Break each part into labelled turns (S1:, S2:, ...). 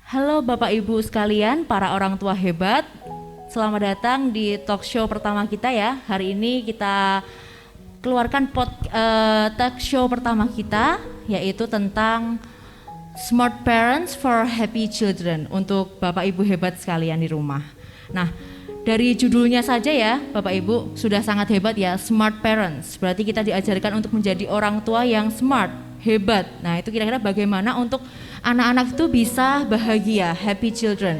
S1: Halo Bapak Ibu sekalian, para orang tua hebat. Selamat datang di talk show pertama kita ya. Hari ini kita keluarkan talk show pertama kita, yaitu tentang Smart Parents for Happy Children untuk Bapak Ibu hebat sekalian di rumah. Nah, dari judulnya saja ya Bapak Ibu sudah sangat hebat ya, Smart Parents. Berarti kita diajarkan untuk menjadi orang tua yang smart, hebat. Nah, itu kira-kira bagaimana untuk anak-anak itu bisa bahagia, happy children.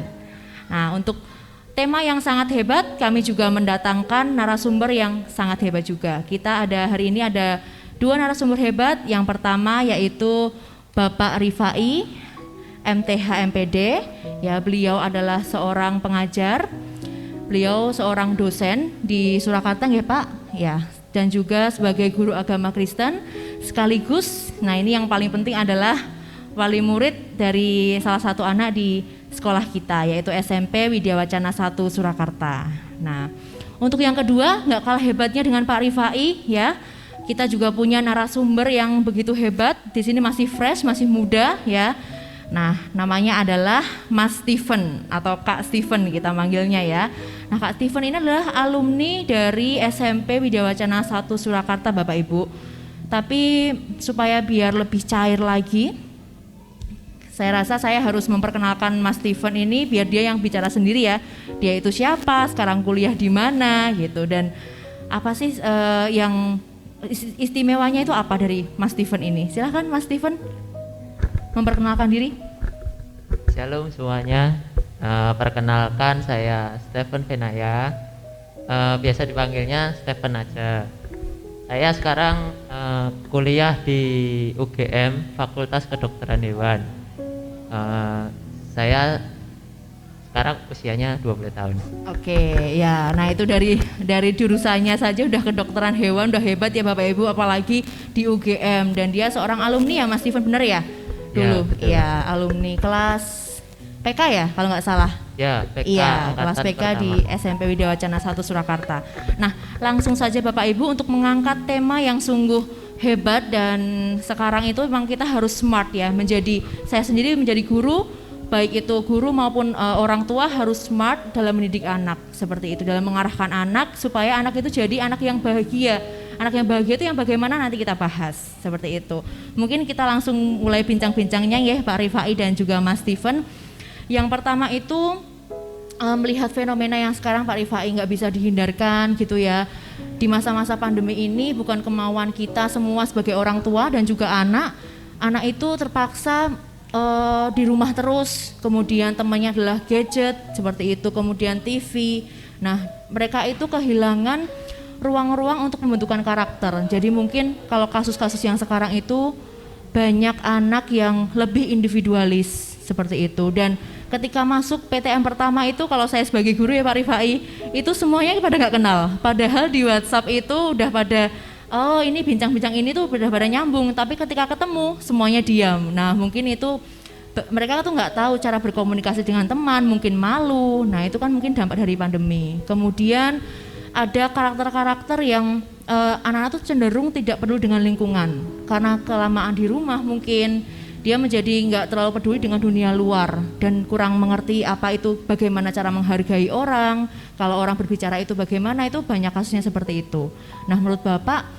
S1: Nah, untuk tema yang sangat hebat, kami juga mendatangkan narasumber yang sangat hebat juga. Kita hari ini ada dua narasumber hebat. Yang pertama yaitu Bapak Rifai, MTH MPD. Ya, beliau adalah seorang pengajar. Beliau seorang dosen di Surakarta ya Pak. Ya, dan juga sebagai guru agama Kristen sekaligus. Nah, ini yang paling penting adalah wali murid dari salah satu anak di sekolah kita, yaitu SMP Widya Wacana 1 Surakarta. Nah, untuk yang kedua nggak kalah hebatnya dengan Pak Rifai ya, kita juga punya narasumber yang begitu hebat. Di sini masih fresh, masih muda ya. Nah, namanya adalah Mas Steven atau Kak Steven kita manggilnya ya. Nah, Kak Steven ini adalah alumni dari SMP Widya Wacana 1 Surakarta Bapak Ibu. Tapi supaya biar lebih cair lagi, saya rasa saya harus memperkenalkan Mas Steven ini biar dia yang bicara sendiri ya. Dia itu siapa, sekarang kuliah di mana gitu, dan apa sih yang istimewanya itu apa dari Mas Steven ini. Silahkan Mas Steven memperkenalkan diri.
S2: Shalom semuanya, perkenalkan saya Steven Venaya, biasa dipanggilnya Steven aja. Saya sekarang kuliah di UGM Fakultas Kedokteran Hewan. Saya sekarang usianya 20 tahun.
S1: Oke, ya. Nah, itu dari jurusannya saja udah kedokteran hewan, udah hebat ya Bapak Ibu, apalagi di UGM, dan dia seorang alumni ya Mas Steven, benar ya? Dulu. Ya, alumni kelas PK ya kalau nggak salah.
S2: Ya, PK.
S1: Iya, kelas PK pertama di SMP Widya Wacana 1 Surakarta. Nah, langsung saja Bapak Ibu untuk mengangkat tema yang sungguh hebat, dan sekarang itu memang kita harus smart ya, saya sendiri menjadi guru, baik itu guru maupun orang tua harus smart dalam mendidik anak, seperti itu, dalam mengarahkan anak supaya anak itu jadi anak yang bahagia. Anak yang bahagia itu yang bagaimana nanti kita bahas, seperti itu. Mungkin kita langsung mulai bincang-bincangnya ya Pak Rifai dan juga Mas Steven. Yang pertama itu melihat fenomena yang sekarang Pak Rifai nggak bisa dihindarkan gitu ya. Di masa-masa pandemi ini bukan kemauan kita semua sebagai orang tua dan juga anak itu terpaksa di rumah terus, kemudian temannya adalah gadget seperti itu, kemudian TV. Nah, mereka itu kehilangan ruang-ruang untuk pembentukan karakter. Jadi mungkin kalau kasus-kasus yang sekarang itu banyak anak yang lebih individualis seperti itu, dan ketika masuk PTM pertama itu, kalau saya sebagai guru ya Pak Rifai, itu semuanya pada nggak kenal. Padahal di WhatsApp itu udah pada, oh ini bincang-bincang ini tuh udah pada nyambung, tapi ketika ketemu semuanya diam. Nah, mungkin itu mereka tuh nggak tahu cara berkomunikasi dengan teman, mungkin malu. Nah, itu kan mungkin dampak dari pandemi. Kemudian ada karakter-karakter yang anak-anak tuh cenderung tidak peduli dengan lingkungan karena kelamaan di rumah, mungkin dia menjadi nggak terlalu peduli dengan dunia luar dan kurang mengerti apa itu, bagaimana cara menghargai orang, kalau orang berbicara itu bagaimana, itu banyak kasusnya seperti itu. Nah, menurut Bapak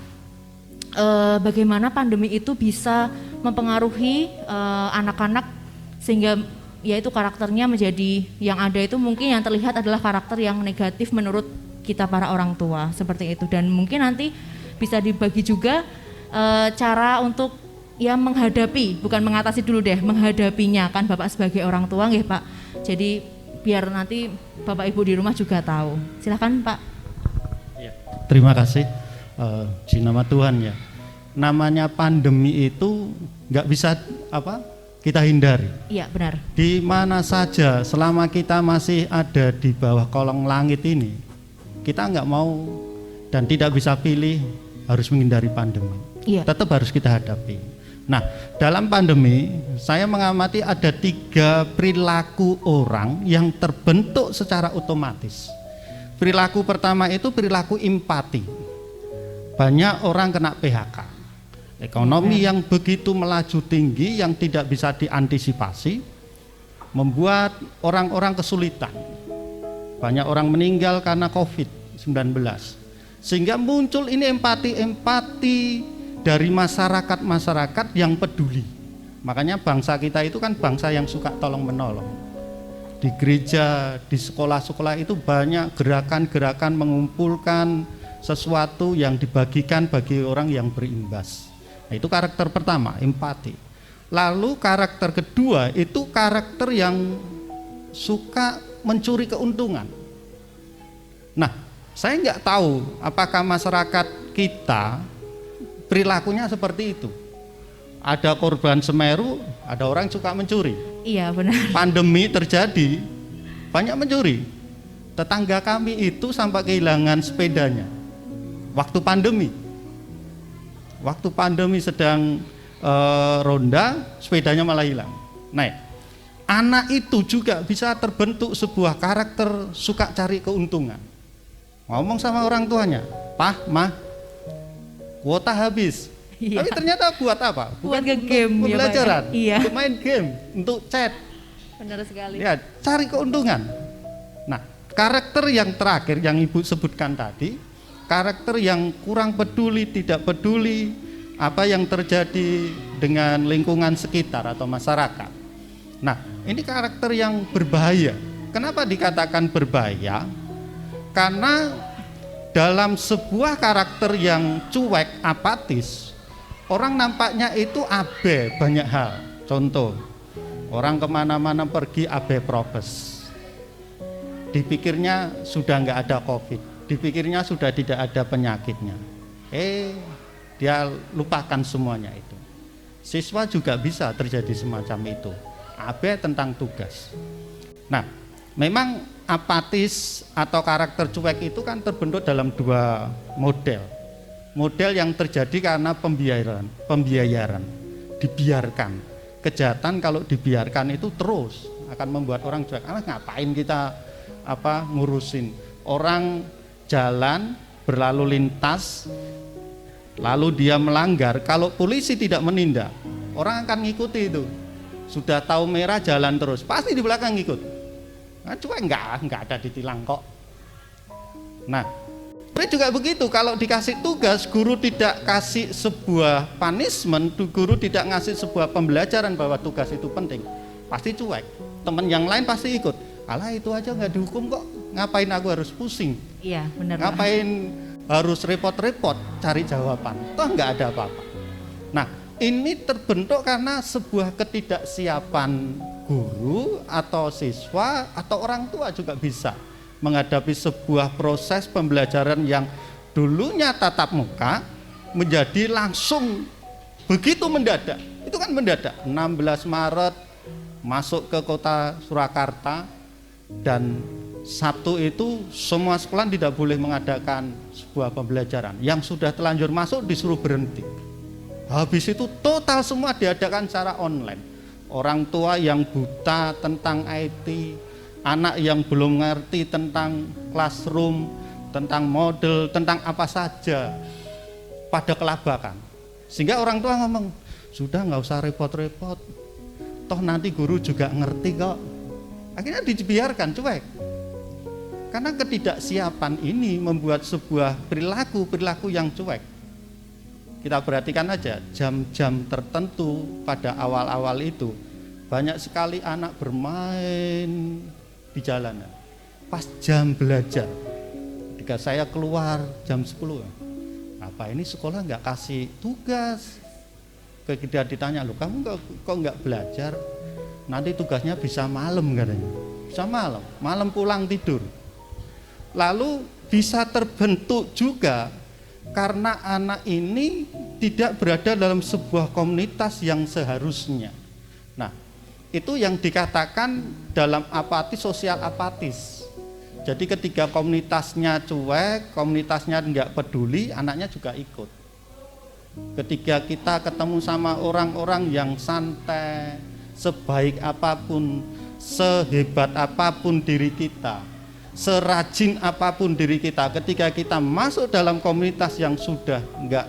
S1: bagaimana pandemi itu bisa mempengaruhi anak-anak sehingga yaitu karakternya menjadi yang ada itu mungkin yang terlihat adalah karakter yang negatif menurut kita para orang tua seperti itu, dan mungkin nanti bisa dibagi juga cara untuk ya menghadapi, bukan mengatasi dulu deh, menghadapinya kan Bapak sebagai orang tua nggih Pak. Jadi biar nanti Bapak Ibu di rumah juga tahu. Silakan Pak.
S3: Ya, terima kasih. Di nama Tuhan ya. Namanya pandemi itu nggak bisa kita hindari.
S1: Iya benar.
S3: Di mana saja selama kita masih ada di bawah kolong langit ini, kita nggak mau dan tidak bisa pilih harus menghindari pandemi. Iya. Tetap harus kita hadapi. Nah, dalam pandemi saya mengamati ada 3 perilaku orang yang terbentuk secara otomatis. Perilaku pertama itu perilaku empati. Banyak orang kena PHK. Ekonomi yang begitu melaju tinggi yang tidak bisa diantisipasi. membuat orang-orang kesulitan. Banyak orang meninggal karena COVID-19. Sehingga muncul ini empati dari masyarakat yang peduli. Makanya bangsa kita itu kan bangsa yang suka tolong menolong. Di gereja, di sekolah-sekolah itu banyak gerakan-gerakan mengumpulkan sesuatu yang dibagikan bagi orang yang berimbas. Nah, itu karakter pertama, empati. Lalu karakter kedua itu karakter yang suka mencuri keuntungan. Nah, saya nggak tahu apakah masyarakat kita perilakunya seperti itu. Ada korban Semeru, ada orang suka mencuri.
S1: Iya, benar.
S3: Pandemi terjadi, banyak mencuri. Tetangga kami itu sampai kehilangan sepedanya. Waktu pandemi sedang ronda, sepedanya malah hilang. Nah, anak itu juga bisa terbentuk sebuah karakter suka cari keuntungan. Ngomong sama orang tuanya, "Pah, Mah, kuota habis."
S1: Iya.
S3: Tapi ternyata buat apa?
S1: Buat nge-game,
S3: pembelajaran,
S1: iya.
S3: untuk main game, untuk chat.
S1: Benar sekali.
S3: Ya, cari keuntungan. Nah, karakter yang terakhir yang Ibu sebutkan tadi, karakter yang kurang peduli, tidak peduli apa yang terjadi dengan lingkungan sekitar atau masyarakat. Nah, ini karakter yang berbahaya. Kenapa dikatakan berbahaya? Karena dalam sebuah karakter yang cuek, apatis, orang nampaknya itu abe banyak hal. Contoh, orang kemana-mana pergi abe prokes. Dipikirnya sudah nggak ada COVID, dipikirnya sudah tidak ada penyakitnya. Dia lupakan semuanya itu. Siswa juga bisa terjadi semacam itu. Abe tentang tugas. Nah, memang apatis atau karakter cuek itu kan terbentuk dalam dua model. Model yang terjadi karena pembiayaran, dibiarkan. Kejahatan kalau dibiarkan itu terus akan membuat orang cuek. Ngapain kita ngurusin? Orang jalan berlalu lintas, lalu dia melanggar, kalau polisi tidak menindak, orang akan ngikuti itu. Sudah tahu merah jalan terus, pasti di belakang ngikut. Nah, cuek enggak ada ditilang kok. Nah, tapi juga begitu, kalau dikasih tugas, guru tidak kasih sebuah punishment, guru tidak ngasih sebuah pembelajaran bahwa tugas itu penting, pasti cuek. Teman yang lain pasti ikut. Alah, itu aja nggak dihukum kok, ngapain aku harus pusing?
S1: Iya, benar.
S3: Ngapain harus repot-repot cari jawaban? Toh nggak ada apa-apa. Nah, ini terbentuk karena sebuah ketidaksiapan guru atau siswa atau orang tua juga bisa menghadapi sebuah proses pembelajaran yang dulunya tatap muka menjadi langsung begitu mendadak. Itu kan mendadak. 16 Maret masuk ke kota Surakarta dan Sabtu itu semua sekolah tidak boleh mengadakan sebuah pembelajaran. Yang sudah telanjur masuk disuruh berhenti. Habis itu total semua diadakan secara online. Orang tua yang buta tentang IT, anak yang belum ngerti tentang classroom, tentang model, tentang apa saja, pada kelabakan. Sehingga orang tua ngomong, sudah nggak usah repot-repot, toh nanti guru juga ngerti kok. Akhirnya dibiarkan cuek. Karena ketidaksiapan ini membuat sebuah perilaku yang cuek. Kita perhatikan aja jam-jam tertentu pada awal-awal itu, banyak sekali anak bermain di jalanan. Pas jam belajar, ketika saya keluar jam 10, apa ini sekolah nggak kasih tugas? Ketika ditanya, loh kamu kok nggak belajar? Nanti tugasnya bisa malam katanya. Bisa malam pulang tidur. Lalu bisa terbentuk juga karena anak ini tidak berada dalam sebuah komunitas yang seharusnya. Nah, itu yang dikatakan dalam apatis, sosial apatis. Jadi ketika komunitasnya cuek, komunitasnya enggak peduli, anaknya juga ikut. Ketika kita ketemu sama orang-orang yang santai, sebaik apapun, sehebat apapun diri kita, serajin apapun diri kita, ketika kita masuk dalam komunitas yang sudah enggak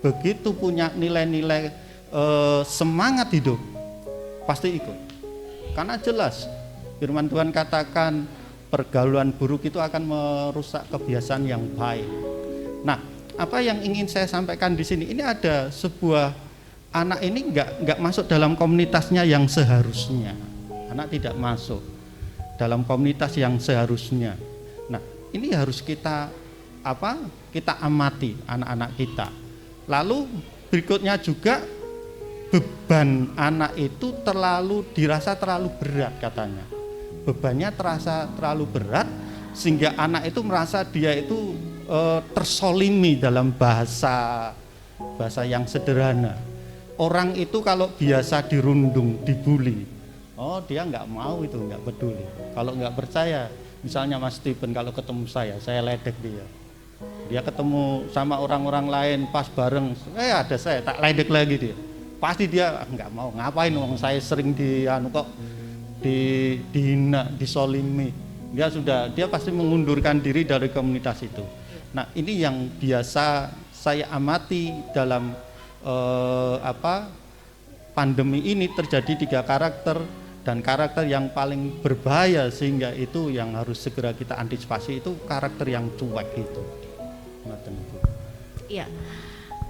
S3: begitu punya nilai-nilai semangat hidup, pasti ikut. Karena jelas firman Tuhan katakan pergaulan buruk itu akan merusak kebiasaan yang baik. Nah, apa yang ingin saya sampaikan di sini, ini ada sebuah anak ini nggak masuk dalam komunitasnya yang seharusnya. Anak tidak masuk dalam komunitas yang seharusnya. Nah, ini harus kita amati anak-anak kita. Lalu berikutnya juga beban anak itu dirasa terlalu berat katanya. Bebannya terasa terlalu berat sehingga anak itu merasa dia itu tersolimi dalam bahasa yang sederhana. Orang itu kalau biasa dirundung, dibully, dia nggak mau itu, nggak peduli. Kalau nggak percaya, misalnya Mas Stephen kalau ketemu saya ledek dia. Dia ketemu sama orang-orang lain pas bareng, ada saya tak ledek lagi dia. Pasti dia nggak mau, ngapain wong saya sering dihina, disolimi. Dia pasti mengundurkan diri dari komunitas itu. Nah, ini yang biasa saya amati dalam pandemi ini terjadi 3 karakter, dan karakter yang paling berbahaya sehingga itu yang harus segera kita antisipasi itu karakter yang cuek itu.
S1: Iya.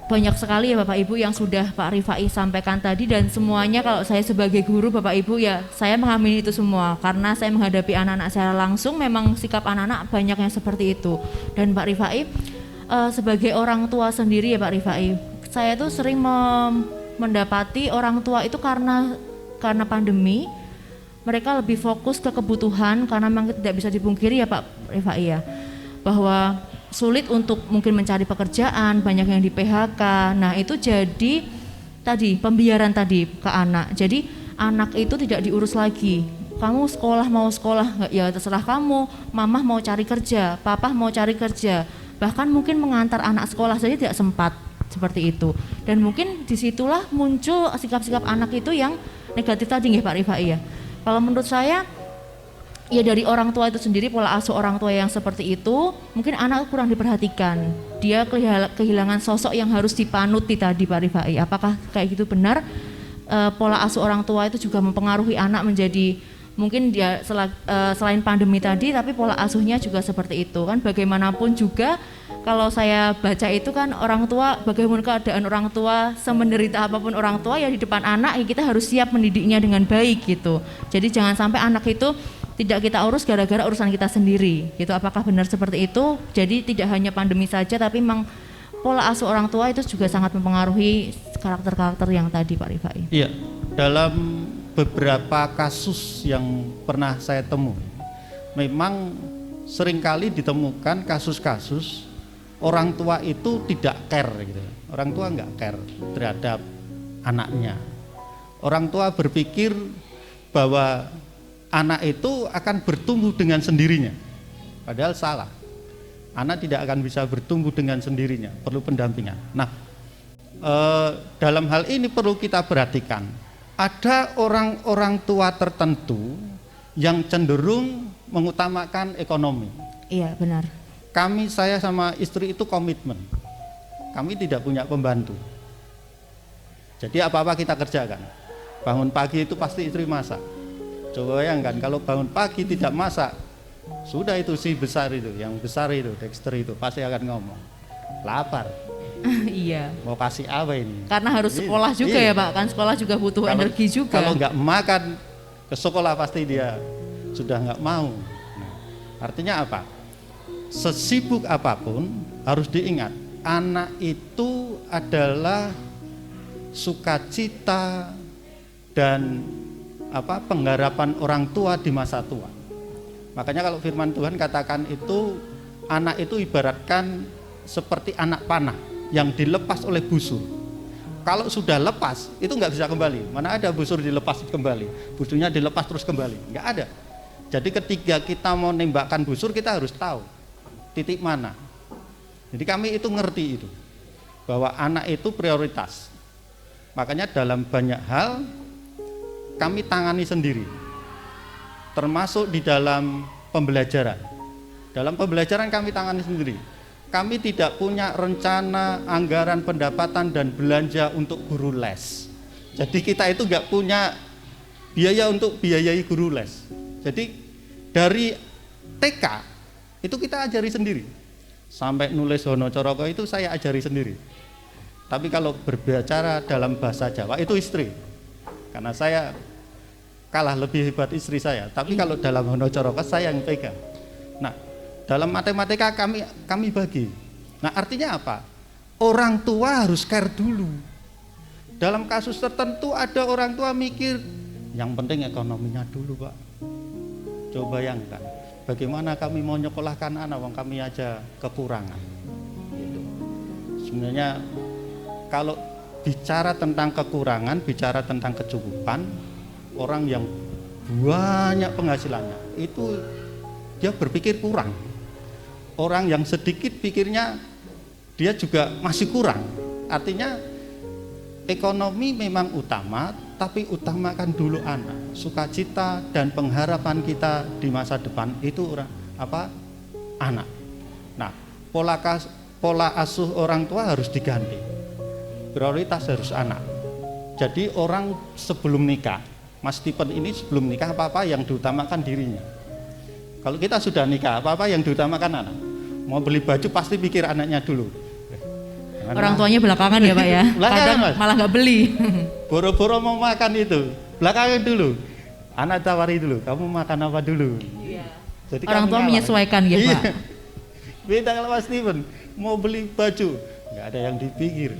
S1: Banyak sekali ya Bapak Ibu yang sudah Pak Rifai sampaikan tadi, dan semuanya kalau saya sebagai guru Bapak Ibu ya saya mengamini itu semua karena saya menghadapi anak-anak secara langsung. Memang sikap anak-anak banyak yang seperti itu. Dan Pak Rifai sebagai orang tua sendiri ya Pak Rifai, saya tuh sering mendapati orang tua itu karena pandemi mereka lebih fokus ke kebutuhan, karena memang tidak bisa dipungkiri ya Pak Rifai ya bahwa sulit untuk mungkin mencari pekerjaan, banyak yang di PHK. Nah itu jadi tadi pembiaran tadi ke anak. Jadi anak itu tidak diurus lagi. Kamu sekolah mau sekolah ya terserah kamu. Mama mau cari kerja, papa mau cari kerja. Bahkan mungkin mengantar anak sekolah saja tidak sempat seperti itu. Dan mungkin disitulah muncul sikap-sikap anak itu yang negatif tadi nggih Pak Rifai ya. Kalau menurut saya ya dari orang tua itu sendiri, pola asuh orang tua yang seperti itu, mungkin anak kurang diperhatikan. Dia kehilangan sosok yang harus dipanuti tadi Pak Rifai. Apakah kayak gitu benar? Pola asuh orang tua itu juga mempengaruhi anak menjadi, mungkin dia selain pandemi tadi, tapi pola asuhnya juga seperti itu kan. Bagaimanapun juga kalau saya baca itu kan orang tua, bagaimana keadaan orang tua, semenderita apapun orang tua ya di depan anak ya kita harus siap mendidiknya dengan baik gitu. Jadi jangan sampai anak itu tidak kita urus gara-gara urusan kita sendiri gitu. Apakah benar seperti itu? Jadi tidak hanya pandemi saja, tapi memang pola asuh orang tua itu juga sangat mempengaruhi karakter-karakter yang tadi Pak Rifai.
S3: Iya, dalam beberapa kasus yang pernah saya temui, memang seringkali ditemukan kasus-kasus orang tua itu tidak care gitu. Orang tua nggak care terhadap anaknya. Orang tua berpikir bahwa anak itu akan bertumbuh dengan sendirinya, padahal salah. Anak tidak akan bisa bertumbuh dengan sendirinya, perlu pendampingan. Nah, dalam hal ini perlu kita perhatikan, ada orang-orang tua tertentu yang cenderung mengutamakan ekonomi.
S1: Iya, benar.
S3: Saya sama istri itu komitmen, kami tidak punya pembantu. Jadi apa-apa kita kerjakan. Bangun pagi itu pasti istri masak. Coba bayangkan kalau bangun pagi tidak masak, sudah itu si besar itu, yang besar itu, Dexter itu pasti akan ngomong, lapar.
S1: Iya.
S3: Mau kasih apa ini?
S1: Karena harus sekolah juga ya Pak, kan sekolah juga butuh energi juga.
S3: Kalau nggak makan ke sekolah pasti dia sudah nggak mau. Nah, artinya apa? Sesibuk apapun harus diingat, anak itu adalah sukacita dan pengharapan orang tua di masa tua. Makanya kalau firman Tuhan katakan itu, anak itu ibaratkan seperti anak panah yang dilepas oleh busur. Kalau sudah lepas itu nggak bisa kembali. Mana ada busur dilepas kembali, busurnya dilepas terus kembali, nggak ada. Jadi ketika kita mau nembakkan busur, kita harus tahu titik mana. Jadi kami itu ngerti itu, bahwa anak itu prioritas. Makanya dalam banyak hal kami tangani sendiri, termasuk di dalam pembelajaran. Dalam pembelajaran kami tangani sendiri. Kami tidak punya rencana, anggaran, pendapatan dan belanja untuk guru les. Jadi kita itu nggak punya biaya untuk biayai guru les. Jadi dari TK itu kita ajari sendiri. Sampai nulis Hono Coroko itu saya ajari sendiri. Tapi kalau berbicara dalam bahasa Jawa itu istri. Karena saya kalah lebih hebat istri saya. Tapi kalau dalam Hono Coroko saya yang pegang. Nah, dalam matematika kami bagi. Nah, artinya apa? Orang tua harus care dulu. Dalam kasus tertentu ada orang tua mikir yang penting ekonominya dulu, Pak. Coba bayangkan, bagaimana kami mau nyekolahkan anak, wong kami aja kekurangan. Gitu. Sebenarnya kalau bicara tentang kekurangan, bicara tentang kecukupan, orang yang banyak penghasilannya itu dia berpikir kurang. Orang yang sedikit pikirnya dia juga masih kurang. Artinya ekonomi memang utama, tapi utamakan dulu anak. Sukacita dan pengharapan kita di masa depan itu anak. Nah, pola asuh orang tua harus diganti. Prioritas harus anak. Jadi orang sebelum nikah, Mas Stephen ini sebelum nikah apa-apa yang diutamakan dirinya. Kalau kita sudah nikah, apa-apa yang diutamakan anak. Mau beli baju pasti pikir anaknya dulu.
S1: Orang tuanya belakangan ya Pak ya. Kadang malah nggak beli.
S3: Boro-boro mau makan itu, belakangan dulu. Anak tawari dulu, kamu makan apa dulu. Iya. Jadi
S1: orang tua menyesuaikan ya Pak.
S3: Beda kalau Mas Steven mau beli baju, nggak ada yang dipikir.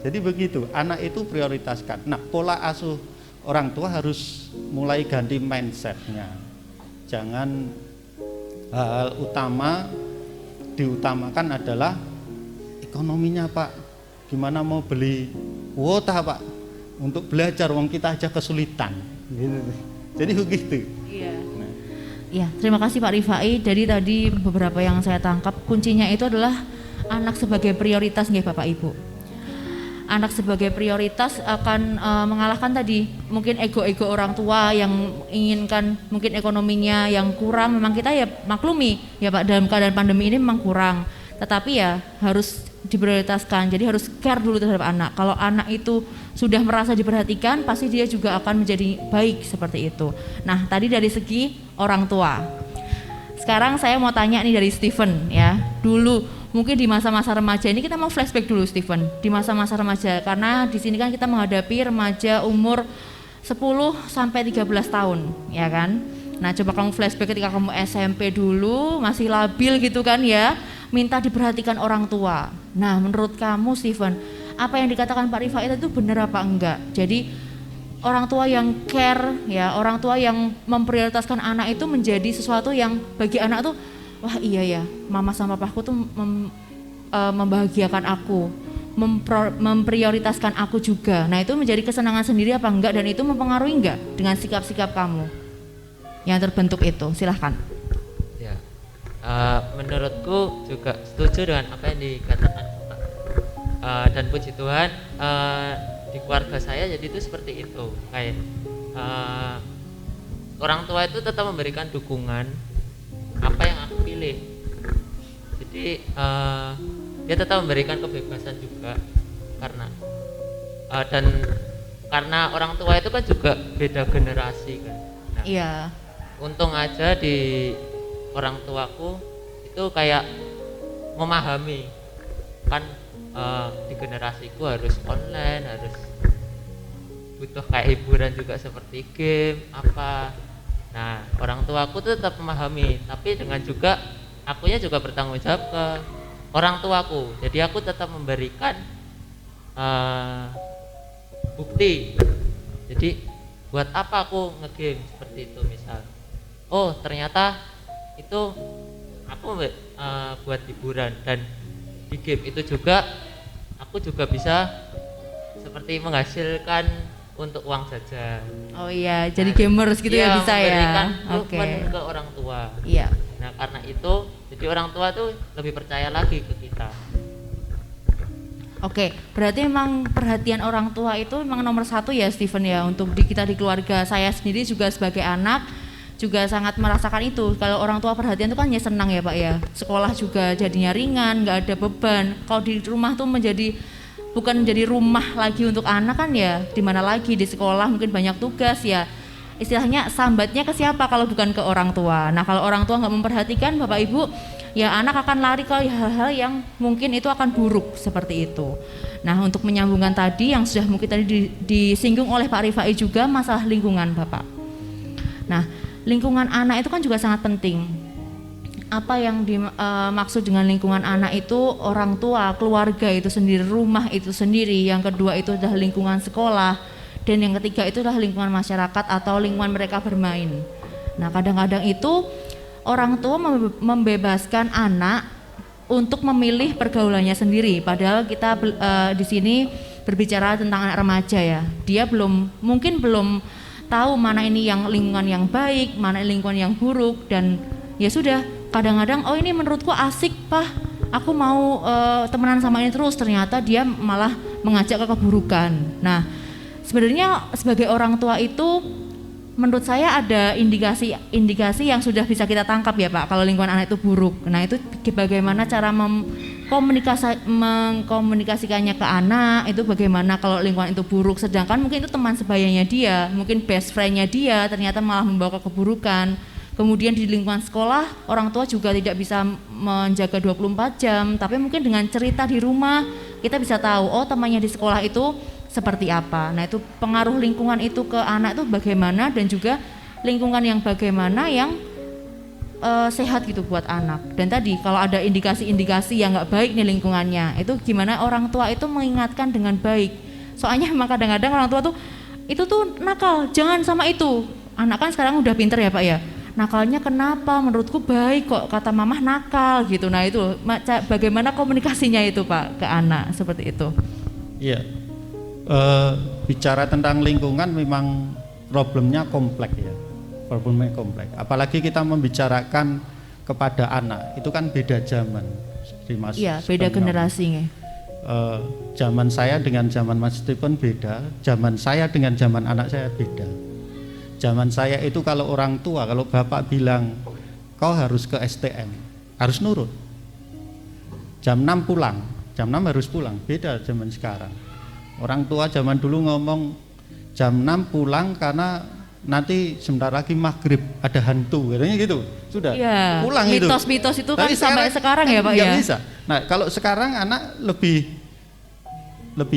S3: Jadi begitu, anak itu prioritaskan. Nah, pola asuh orang tua harus mulai ganti mindsetnya. Jangan hal utama diutamakan adalah ekonominya Pak. Gimana mau beli kuota Pak untuk belajar, wong kita aja kesulitan. Gitu. Jadi begitu. Iya.
S1: Nah. Ya, terima kasih Pak Rifai. Jadi tadi beberapa yang saya tangkap kuncinya itu adalah anak sebagai prioritas nggih Bapak Ibu. Anak sebagai prioritas akan mengalahkan tadi mungkin ego-ego orang tua yang inginkan mungkin ekonominya yang kurang. Memang kita ya maklumi ya Pak, dalam keadaan pandemi ini memang kurang, tetapi ya harus diprioritaskan. Jadi harus care dulu terhadap anak. Kalau anak itu sudah merasa diperhatikan, pasti dia juga akan menjadi baik seperti itu. Nah, tadi dari segi orang tua. Sekarang saya mau tanya nih dari Stephen ya. Dulu mungkin di masa-masa remaja ini kita mau flashback dulu Stephen. Di masa-masa remaja, karena di sini kan kita menghadapi remaja umur 10 sampai 13 tahun, ya kan? Nah, coba kamu flashback ketika kamu SMP dulu, masih labil gitu kan ya, minta diperhatikan orang tua. Nah, menurut kamu Stephen, apa yang dikatakan Pak Rifai itu benar apa enggak? Jadi orang tua yang care ya, orang tua yang memprioritaskan anak itu menjadi sesuatu yang bagi anak tuh, wah iya ya, mama sama papaku tuh membahagiakan aku, memprioritaskan aku juga. Nah, itu menjadi kesenangan sendiri apa enggak, dan itu mempengaruhi enggak dengan sikap-sikap kamu yang terbentuk itu? Silahkan.
S2: Ya, menurutku juga setuju dengan apa yang dikatakan Pak. Dan puji Tuhan di keluarga saya jadi itu seperti itu. Kayak orang tua itu tetap memberikan dukungan apa yang aku pilih. Jadi dia tetap memberikan kebebasan juga karena dan karena orang tua itu kan juga beda generasi kan. Nah, iya. Untung aja di orang tuaku itu kayak memahami kan di generasiku harus online, harus butuh kayak hiburan juga seperti game apa. Nah, orang tuaku tuh tetap memahami, tapi dengan juga akunya juga bertanggung jawab ke orang tuaku. Jadi aku tetap memberikan bukti. Jadi buat apa aku ngegame seperti itu misal. Oh, ternyata itu aku buat hiburan, dan di game itu juga aku juga bisa seperti menghasilkan untuk uang jajan.
S1: Oh iya, jadi gamers gitu ya bisa ya.
S2: Oke. Ke orang tua.
S1: Iya.
S2: Nah, karena itu jadi orang tua tuh lebih percaya lagi ke kita.
S1: Oke, berarti memang perhatian orang tua itu memang nomor satu ya Stephen ya, untuk kita di keluarga. Saya sendiri juga sebagai anak juga sangat merasakan itu. Kalau orang tua perhatian itu kan ya senang ya Pak ya. Sekolah juga jadinya ringan, nggak ada beban. Kalau di rumah tuh menjadi bukan jadi rumah lagi untuk anak kan ya, di mana lagi di sekolah mungkin banyak tugas ya. Istilahnya sambatnya ke siapa kalau bukan ke orang tua. Nah kalau orang tua nggak memperhatikan Bapak Ibu, ya anak akan lari ke hal-hal yang mungkin itu akan buruk seperti itu. Nah untuk menyambungkan tadi yang sudah mungkin tadi disinggung oleh Pak Rifai juga masalah lingkungan Bapak. Nah lingkungan anak itu kan juga sangat penting. Apa yang dimaksud dengan lingkungan anak itu orang tua, keluarga itu sendiri, rumah itu sendiri. Yang kedua itu adalah lingkungan sekolah. Dan yang ketiga itu adalah lingkungan masyarakat atau lingkungan mereka bermain. Nah kadang-kadang itu orang tua membebaskan anak untuk memilih pergaulannya sendiri. Padahal kita di sini berbicara tentang anak remaja ya. Dia mungkin belum tahu mana ini yang lingkungan yang baik, mana lingkungan yang buruk. Dan ya sudah, kadang-kadang oh ini menurutku asik Pak, aku mau temenan sama ini terus. Ternyata dia malah mengajak ke keburukan. Nah sebenarnya sebagai orang tua itu menurut saya ada indikasi yang sudah bisa kita tangkap ya Pak kalau lingkungan anak itu buruk. Nah itu bagaimana cara mengkomunikasikannya ke anak, itu bagaimana kalau lingkungan itu buruk, sedangkan mungkin itu teman sebayanya dia, mungkin best friendnya dia ternyata malah membawa ke keburukan. Kemudian di lingkungan sekolah orang tua juga tidak bisa menjaga 24 jam, tapi mungkin dengan cerita di rumah kita bisa tahu oh temannya di sekolah itu seperti apa. Nah itu pengaruh lingkungan itu ke anak itu bagaimana, dan juga lingkungan yang bagaimana yang sehat gitu buat anak. Dan tadi kalau ada indikasi-indikasi yang nggak baik nih lingkungannya, itu gimana orang tua itu mengingatkan dengan baik. Soalnya memang kadang-kadang orang tua tuh itu tuh nakal, jangan sama itu. Anak kan sekarang udah pinter ya Pak ya, nakalnya kenapa, menurutku baik kok, kata mamah nakal gitu. Nah itu bagaimana komunikasinya itu Pak ke anak seperti itu.
S3: Iya. Bicara tentang lingkungan memang problemnya kompleks ya, problemnya kompleks. Apalagi kita membicarakan kepada anak, itu kan beda zaman.
S1: Iya, beda generasinya.
S3: Zaman saya dengan zaman Mas Stephen beda, zaman saya dengan zaman anak saya beda. Zaman saya itu kalau orang tua, kalau bapak bilang kau harus ke STM, harus nurut. Jam 6 pulang, jam 6 harus pulang, beda zaman sekarang. Orang tua zaman dulu ngomong jam 6 pulang karena nanti sebentar lagi maghrib ada hantu, katanya gitu. Sudah
S1: ya,
S3: pulang
S1: mitos-mitos itu kan sampai sekarang ya Pak ya.
S3: Bisa. Nah kalau sekarang anak lebih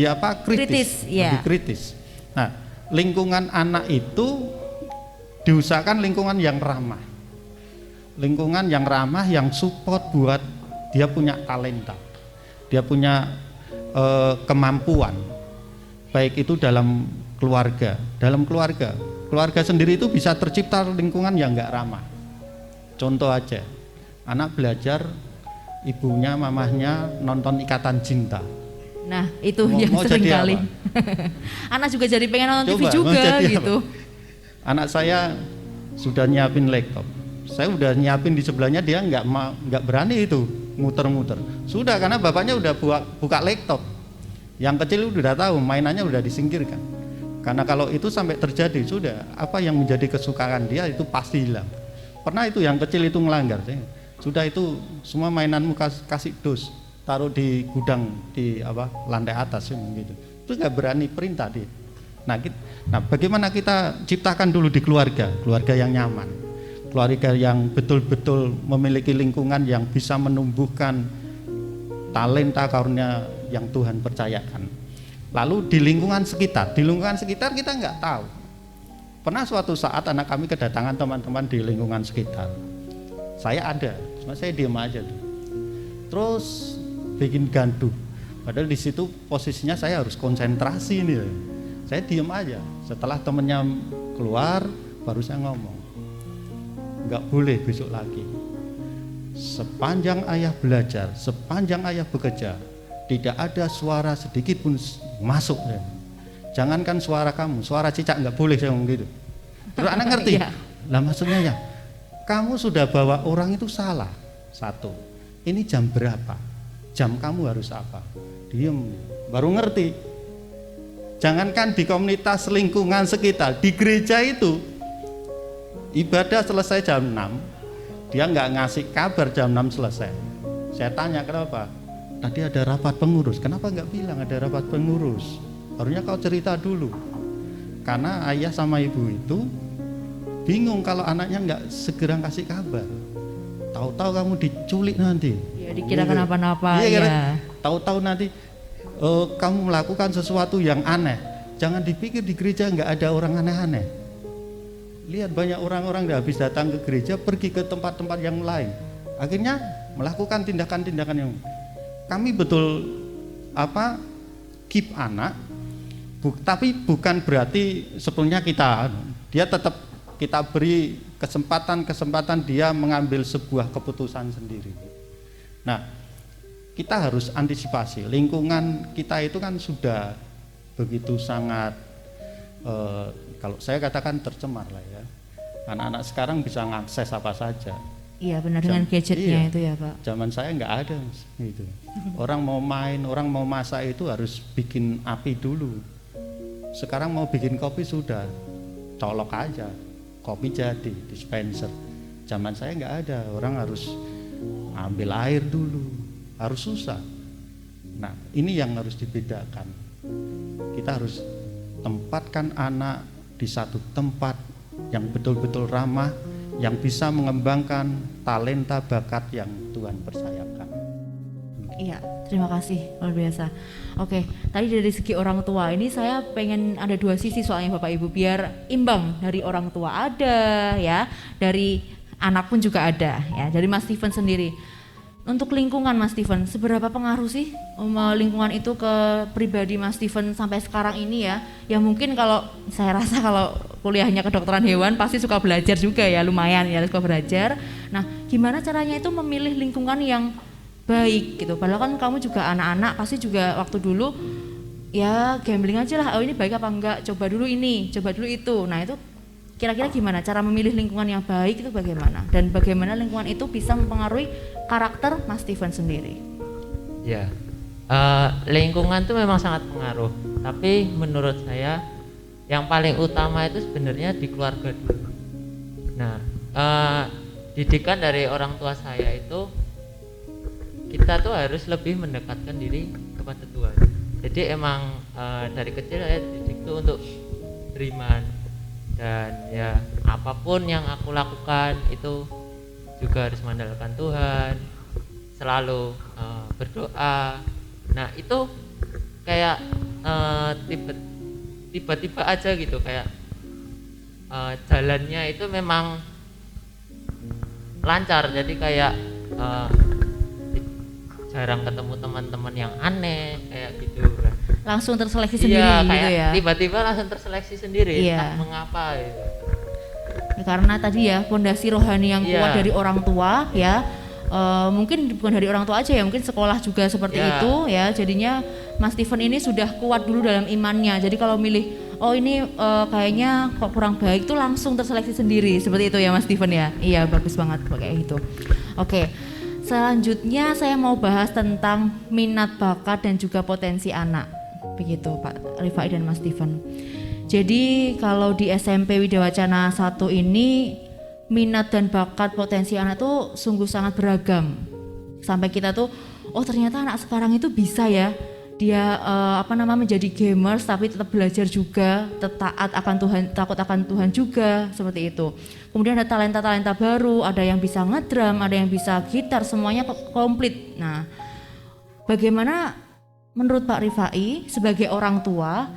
S3: apa kritis ya. Lebih kritis. Nah lingkungan anak itu diusahakan lingkungan yang ramah, yang support buat dia punya talenta, dia punya kemampuan. Baik itu dalam keluarga sendiri itu bisa tercipta lingkungan yang nggak ramah. Contoh aja, anak belajar ibunya, mamahnya nonton Ikatan Cinta.
S1: Nah itu yang sering kali. Anak juga jadi pengen nonton TV juga gitu.
S3: Anak saya sudah nyiapin laptop, saya udah nyiapin di sebelahnya, dia nggak berani itu muter-muter. Sudah karena bapaknya udah buka laptop. Yang kecil udah tahu, mainannya udah disingkirkan. Karena kalau itu sampai terjadi, sudah apa yang menjadi kesukaan dia itu pasti hilang. Pernah itu yang kecil itu melanggar, sudah itu semua mainanmu kasih dus, taruh di gudang di lantai atas gitu. Itu nggak berani perintah dia. Nah, bagaimana kita ciptakan dulu di keluarga yang nyaman, keluarga yang betul-betul memiliki lingkungan yang bisa menumbuhkan talenta karunia yang Tuhan percayakan. Lalu di lingkungan sekitar kita nggak tahu. Pernah suatu saat anak kami kedatangan teman-teman di lingkungan sekitar. Saya ada, cuma saya diam aja tuh. Terus bikin gaduh. Padahal di situ posisinya saya harus konsentrasi nih. Saya diam aja. Setelah temennya keluar, baru saya ngomong, nggak boleh besok lagi. Sepanjang ayah belajar, sepanjang ayah bekerja, tidak ada suara sedikit pun masuk. Jangankan suara kamu, suara cicak nggak boleh, saya ngomong gitu. Terus anak ngerti. Lah maksudnya ya, kamu sudah bawa orang itu salah. Satu, ini jam berapa? Jam kamu harus apa? Diem, baru ngerti. Jangankan di komunitas lingkungan sekitar, di gereja itu ibadah selesai jam 6, dia nggak ngasih kabar jam 6 selesai. Saya tanya kenapa? tadi ada rapat pengurus. Kenapa nggak bilang ada rapat pengurus? Harusnya kau cerita dulu. Karena ayah sama ibu itu bingung kalau anaknya nggak segera kasih kabar. Tahu-tahu kamu diculik nanti.
S1: Ya dikira kenapa-napa
S3: iya,
S1: ya.
S3: Tahu-tahu nanti kamu melakukan sesuatu yang aneh. Jangan dipikir di gereja nggak ada orang aneh-aneh. Lihat banyak orang-orang yang habis datang ke gereja pergi ke tempat-tempat yang lain. Akhirnya melakukan tindakan-tindakan yang kami betul keep anak, tapi bukan berarti sebetulnya dia tetap kita beri kesempatan dia mengambil sebuah keputusan sendiri. Nah, kita harus antisipasi. Lingkungan kita itu kan sudah begitu sangat kalau saya katakan tercemar lah ya. Anak-anak sekarang bisa mengakses apa saja.
S1: Iya benar, dengan gadgetnya itu ya Pak.
S3: Zaman saya nggak ada gitu. Orang mau main, orang mau masak itu harus bikin api dulu. Sekarang mau bikin kopi sudah, colok aja, kopi jadi, dispenser. Zaman saya nggak ada, orang harus ambil air dulu, harus susah. Nah ini yang harus dibedakan. Kita harus tempatkan anak di satu tempat yang betul-betul ramah, yang bisa mengembangkan talenta bakat yang Tuhan percayakan.
S1: Iya, terima kasih, luar biasa. Oke, tadi dari segi orang tua ini saya pengen ada dua sisi soalnya Bapak Ibu, biar imbang, dari orang tua ada ya, dari anak pun juga ada ya. Dari Mas Steven sendiri, untuk lingkungan Mas Steven, seberapa pengaruh sih lingkungan itu ke pribadi Mas Steven sampai sekarang ini ya? Ya mungkin kalau saya rasa kalau kuliahnya kedokteran hewan pasti suka belajar juga ya, lumayan ya suka belajar. Nah gimana caranya itu memilih lingkungan yang baik gitu, padahal kan kamu juga anak-anak pasti juga waktu dulu ya gambling aja lah, oh ini baik apa enggak, coba dulu ini, coba dulu itu. Nah itu kira-kira gimana cara memilih lingkungan yang baik itu bagaimana, dan bagaimana lingkungan itu bisa mempengaruhi karakter Mas Steven sendiri?
S2: Ya, lingkungan itu memang sangat pengaruh, tapi menurut saya yang paling utama itu sebenarnya di keluarga dulu. Nah, didikan dari orang tua saya itu kita tuh harus lebih mendekatkan diri kepada Tuhan. Jadi emang dari kecil saya dididik tuh untuk beriman, dan ya apapun yang aku lakukan itu juga harus mengandalkan Tuhan, selalu berdoa. Nah itu kayak tiba-tiba aja gitu, kayak jalannya itu memang lancar, jadi kayak jarang ketemu teman-teman yang aneh kayak gitu.
S1: Langsung terseleksi sendiri gitu ya?
S2: Tiba-tiba langsung terseleksi sendiri,
S1: iya.
S2: entah mengapa gitu.
S1: Ya, karena tadi ya fondasi rohani yang kuat dari orang tua ya, mungkin bukan dari orang tua aja ya, mungkin sekolah juga seperti itu ya. Jadinya Mas Steven ini sudah kuat dulu dalam imannya, jadi kalau milih oh ini kayaknya kok kurang baik tuh langsung terseleksi sendiri, seperti itu ya Mas Steven ya. Iya bagus banget kayak gitu. Oke, selanjutnya saya mau bahas tentang minat bakat dan juga potensi anak, begitu Pak Rifai dan Mas Steven. Jadi kalau di SMP Widya Wacana 1 ini minat dan bakat potensi anak tuh sungguh sangat beragam. Sampai kita tuh oh ternyata anak sekarang itu bisa ya, dia menjadi gamers tapi tetap belajar juga, taat akan Tuhan, takut akan Tuhan juga, seperti itu. Kemudian ada talenta-talenta baru, ada yang bisa ngedrum, ada yang bisa gitar, semuanya komplit. Nah, bagaimana menurut Pak Rifai sebagai orang tua,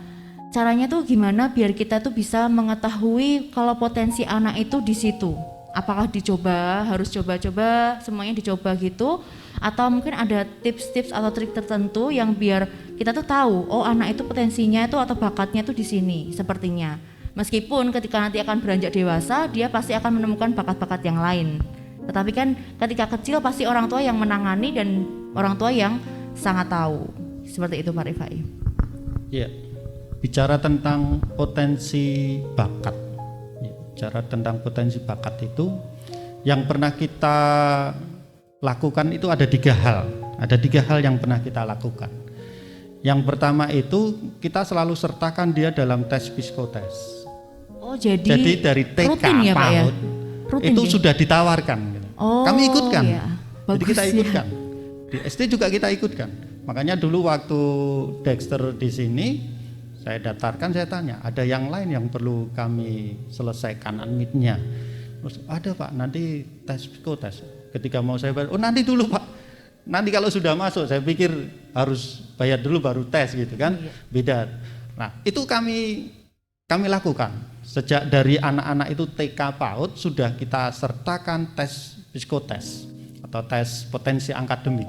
S1: caranya tuh gimana biar kita tuh bisa mengetahui kalau potensi anak itu di situ? Apakah dicoba, harus coba-coba, semuanya dicoba gitu? Atau mungkin ada tips-tips atau trik tertentu yang biar kita tuh tahu, oh anak itu potensinya itu atau bakatnya tuh di sini sepertinya. Meskipun ketika nanti akan beranjak dewasa, dia pasti akan menemukan bakat-bakat yang lain. Tetapi kan ketika kecil pasti orang tua yang menangani dan orang tua yang sangat tahu. Seperti itu Pak Rifai.
S3: Iya. Bicara tentang potensi bakat, bicara tentang potensi bakat itu yang pernah kita lakukan itu ada 3 hal. Ada 3 hal yang pernah kita lakukan. Yang pertama itu kita selalu sertakan dia dalam tes psikotes.
S1: Oh jadi
S3: dari TK
S1: ya,
S3: PAUD
S1: ya?
S3: itu ya? Sudah ditawarkan.
S1: Oh,
S3: kami ikutkan.
S1: Iya.
S3: Jadi kita ikutkan. Di SD juga kita ikutkan. Makanya dulu waktu Dexter di sini, saya daftarkan, saya tanya, ada yang lain yang perlu kami selesaikan admitnya? Terus ada Pak, nanti tes psikotes. Ketika mau saya bayar, oh nanti dulu Pak. Nanti kalau sudah masuk, saya pikir harus bayar dulu baru tes gitu kan, beda. Nah itu kami lakukan. Sejak dari anak-anak itu TK PAUD sudah kita sertakan tes psikotes atau tes potensi akademik.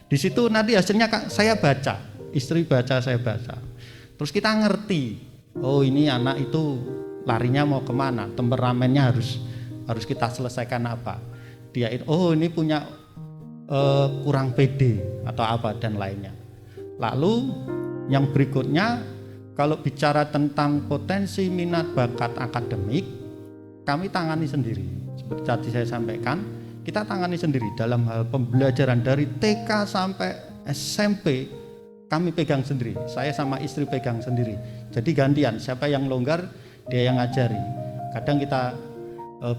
S3: Di situ nanti hasilnya saya baca, istri baca, saya baca. Terus kita ngerti, oh ini anak itu larinya mau kemana, temperamennya harus kita selesaikan apa. Dia oh ini punya kurang pede atau apa dan lainnya. Lalu yang berikutnya, kalau bicara tentang potensi minat bakat akademik, kami tangani sendiri. Seperti tadi saya sampaikan, kita tangani sendiri dalam hal pembelajaran dari TK sampai SMP, kami pegang sendiri. Saya sama istri pegang sendiri. Jadi gantian, siapa yang longgar dia yang ngajari. Kadang kita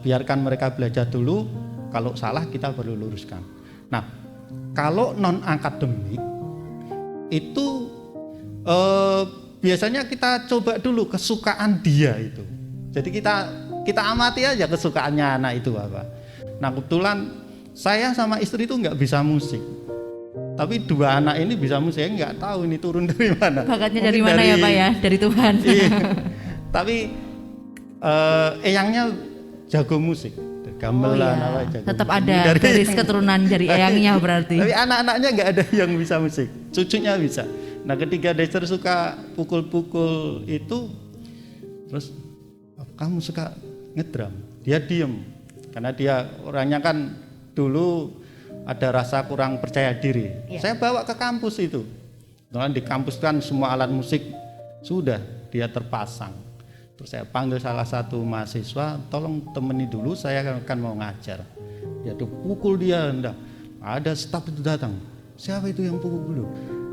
S3: biarkan mereka belajar dulu, kalau salah kita baru luruskan. Nah, kalau non akademik itu biasanya kita coba dulu kesukaan dia itu. Jadi kita amati aja kesukaannya anak itu apa. Nah kebetulan saya sama istri itu nggak bisa musik, tapi dua anak ini bisa musik. Saya nggak tahu ini turun dari mana.
S1: Bakatnya dari mana ya Pak ya? Dari Tuhan.
S3: Iya. Tapi eyangnya jago musik, gamelan apa jago.
S1: Tetap ada garis keturunan dari eyangnya berarti.
S3: Tapi anak-anaknya nggak ada yang bisa musik, cucunya bisa. Nah ketika Dexter suka pukul-pukul itu, terus kamu suka ngedrum, dia diem. Karena dia orangnya kan dulu ada rasa kurang percaya diri. Saya bawa ke kampus itu. Nah, di kampus kan semua alat musik sudah dia terpasang. Terus saya panggil salah satu mahasiswa, tolong temani dulu, saya akan mau ngajar. Dia tuh pukul dia, enggak. Ada staf itu datang. Siapa itu yang pukul dulu?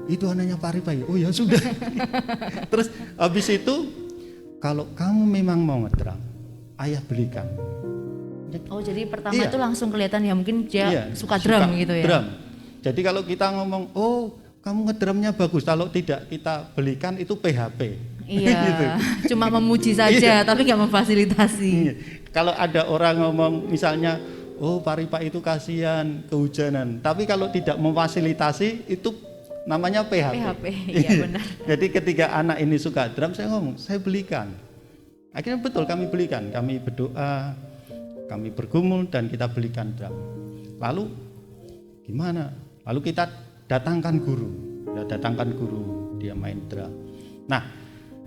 S3: Itu anaknya Pak Ripai. Oh ya sudah. Terus habis itu, kalau kamu memang mau ngedrum, ayah belikan.
S1: Oh jadi pertama itu langsung kelihatan ya mungkin dia suka drum gitu ya.
S3: Drum. Jadi kalau kita ngomong, oh kamu ngedrumnya bagus, kalau tidak kita belikan itu PHP.
S1: Iya.
S3: Gitu.
S1: Cuma memuji saja, tapi nggak memfasilitasi.
S3: Kalau ada orang ngomong misalnya, oh Pak Ripa itu kasihan kehujanan, tapi kalau tidak memfasilitasi itu namanya PHP.
S1: PHP, iya benar.
S3: Jadi ketika anak ini suka drum, saya ngomong, saya belikan. Akhirnya betul kami belikan, kami berdoa. Kami bergumul dan kita belikan drum. Lalu gimana? Lalu kita datangkan guru. Dia main drum. Nah,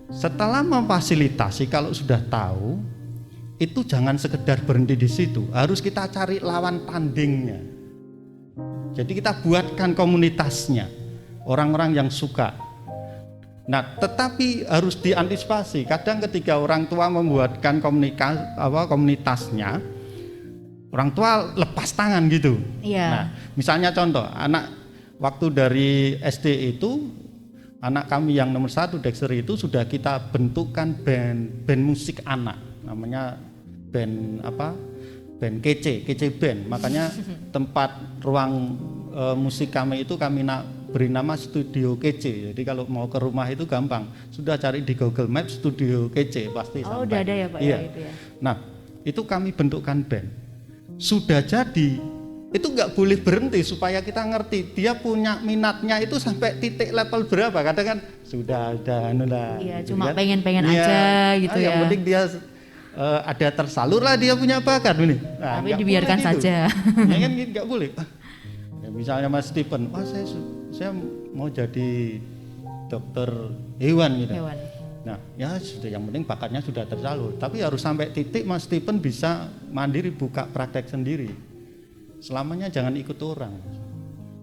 S3: setelah memfasilitasi, kalau sudah tahu, itu jangan sekedar berhenti di situ. Harus kita cari lawan tandingnya. Jadi kita buatkan komunitasnya, orang-orang yang suka. Nah, tetapi harus diantisipasi. Kadang ketika orang tua membuatkan komunitasnya, orang tua lepas tangan gitu.
S1: Iya.
S3: Nah, misalnya contoh, anak waktu dari SD itu, anak kami yang nomor 1 Dexter itu sudah kita bentukkan band musik anak, namanya band apa? Band kece band. Makanya tempat ruang musik kami itu kami beri nama Studio Kece. Jadi kalau mau ke rumah itu gampang. Sudah cari di Google Maps Studio Kece pasti sampai.
S1: Oh, udah ada ya Pak ya itu ya.
S3: Nah, itu kami bentukkan band. Sudah jadi, itu nggak boleh berhenti supaya kita ngerti dia punya minatnya itu sampai titik level berapa. Kadang kan sudah ada
S1: Iya,
S3: gitu
S1: cuma
S3: kan.
S1: pengen aja gitu ya.
S3: Yang penting dia ada tersalur lah, dia punya bakat ini. Nah,
S1: tapi dibiarkan saja.
S3: Ya kan nggak boleh. Ya, misalnya Mas Stephen, saya mau jadi dokter hewan gitu.
S1: Hewan.
S3: Nah, ya sudah, yang penting bakatnya sudah tersalur. Tapi harus sampai titik Mas Stephen bisa mandiri buka praktek sendiri. Selamanya jangan ikut orang.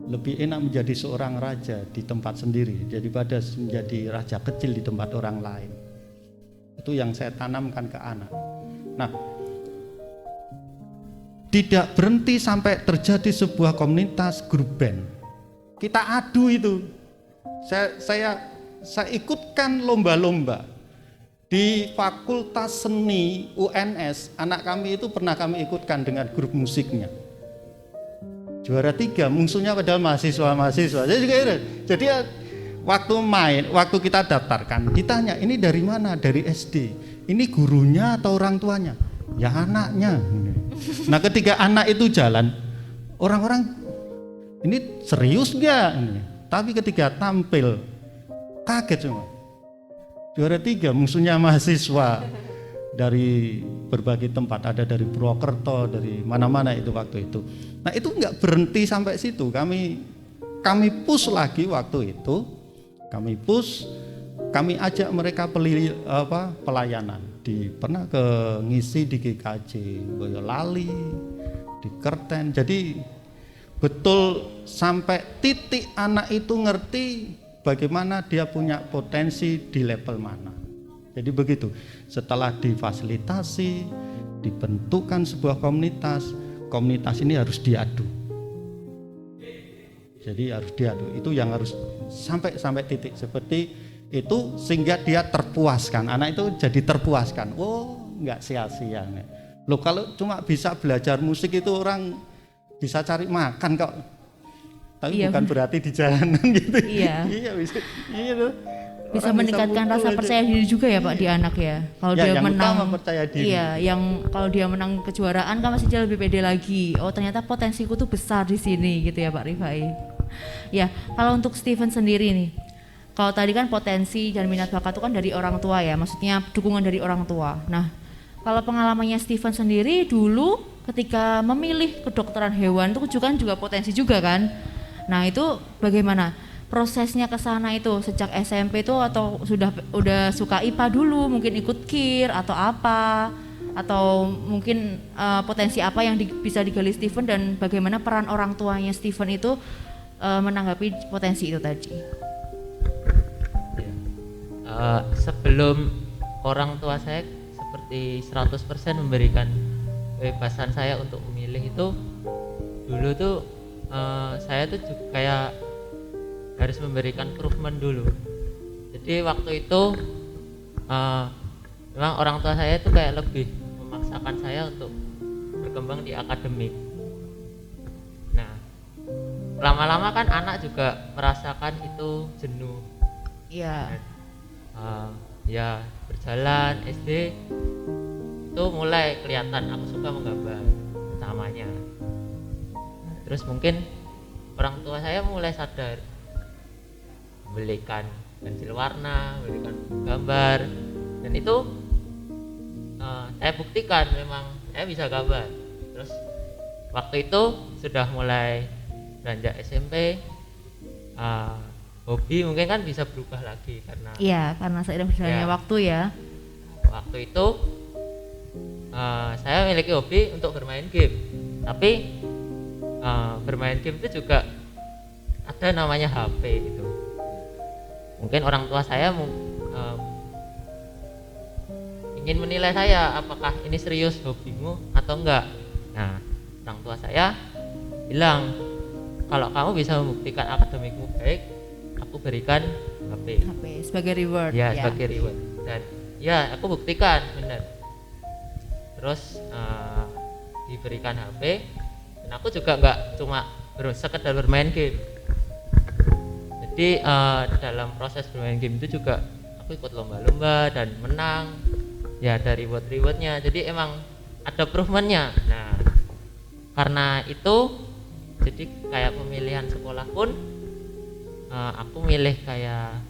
S3: Lebih enak menjadi seorang raja di tempat sendiri daripada menjadi raja kecil di tempat orang lain. Itu yang saya tanamkan ke anak. Nah, tidak berhenti sampai terjadi sebuah komunitas grup band. Kita adu itu. Saya ikutkan lomba-lomba di Fakultas Seni UNS. Anak kami itu pernah kami ikutkan dengan grup musiknya. juara 3 musuhnya padahal mahasiswa. Saya juga heran. Jadi waktu kita daftarkan ditanya ini dari mana, dari SD, ini gurunya atau orang tuanya, ya anaknya. Nah ketika anak itu jalan, orang-orang ini serius nggak? Tapi ketika tampil kaget semua. Juara 3 musuhnya mahasiswa dari berbagai tempat, ada dari Purwokerto, dari mana-mana itu waktu itu. Nah itu nggak berhenti sampai situ, kami push lagi waktu itu. Kami ajak mereka pelayanan. Pernah ngisi di GKJ Boyolali, di Kerten. Jadi betul sampai titik anak itu ngerti bagaimana dia punya potensi di level mana. Jadi begitu. Setelah difasilitasi, dibentukkan sebuah komunitas ini harus diadu. Jadi harus diadu, itu yang harus sampai titik seperti itu sehingga dia terpuaskan, anak itu jadi terpuaskan. Oh, nggak sia-sia. Loh kalau cuma bisa belajar musik itu orang bisa cari makan kok. Tapi iya, bukan berarti di jalanan gitu.
S1: Iya.
S3: Iya bisa. Iya tuh.
S1: Bisa meningkatkan rasa percaya diri juga ya Pak di anak ya. Kalau dia
S3: yang
S1: menang
S3: percaya diri.
S1: Iya, yang kalau dia menang kejuaraan kan masih lebih pede lagi. Oh, ternyata potensiku tuh besar di sini gitu ya Pak Rifai. Ya, kalau untuk Steven sendiri nih. Kalau tadi kan potensi dan minat bakat itu kan dari orang tua ya, maksudnya dukungan dari orang tua. Nah, kalau pengalamannya Steven sendiri dulu ketika memilih kedokteran hewan itu juga potensi juga kan. Nah, itu bagaimana? Prosesnya ke sana itu sejak SMP itu atau udah suka IPA dulu, mungkin ikut KIR atau apa, atau mungkin potensi apa yang bisa digali Steven dan bagaimana peran orang tuanya Steven itu menanggapi potensi itu tadi?
S2: Sebelum orang tua saya seperti 100% memberikan kebebasan saya untuk memilih itu, dulu tuh saya tuh juga kayak harus memberikan improvement dulu. Jadi waktu itu memang orang tua saya itu kayak lebih memaksakan saya untuk berkembang di akademik. Nah, lama-lama kan anak juga merasakan itu jenuh.
S1: Iya.
S2: Ya berjalan SD itu mulai kelihatan aku suka menggambar utamanya. Terus mungkin orang tua saya mulai sadar, belikan pensil warna, belikan gambar, dan itu saya buktikan memang saya bisa gambar. Terus waktu itu sudah mulai beranjak SMP, hobi mungkin kan bisa berubah lagi karena
S1: seiring berjalannya waktu ya.
S2: Waktu itu saya memiliki hobi untuk bermain game, tapi bermain game itu juga ada namanya HP gitu. Mungkin orang tua saya ingin menilai saya apakah ini serius hobimu atau enggak. Nah, orang tua saya bilang kalau kamu bisa membuktikan akademikmu baik, aku berikan HP
S1: sebagai reward.
S2: Ya, sebagai reward. Dan ya aku buktikan benar. Terus diberikan HP, dan aku juga nggak cuma sekedar bermain game. Jadi dalam proses bermain game itu juga aku ikut lomba-lomba dan menang. Ya ada reward-rewardnya. Jadi emang ada improvement-nya. Nah, karena itu jadi kayak pemilihan sekolah pun aku milih kayak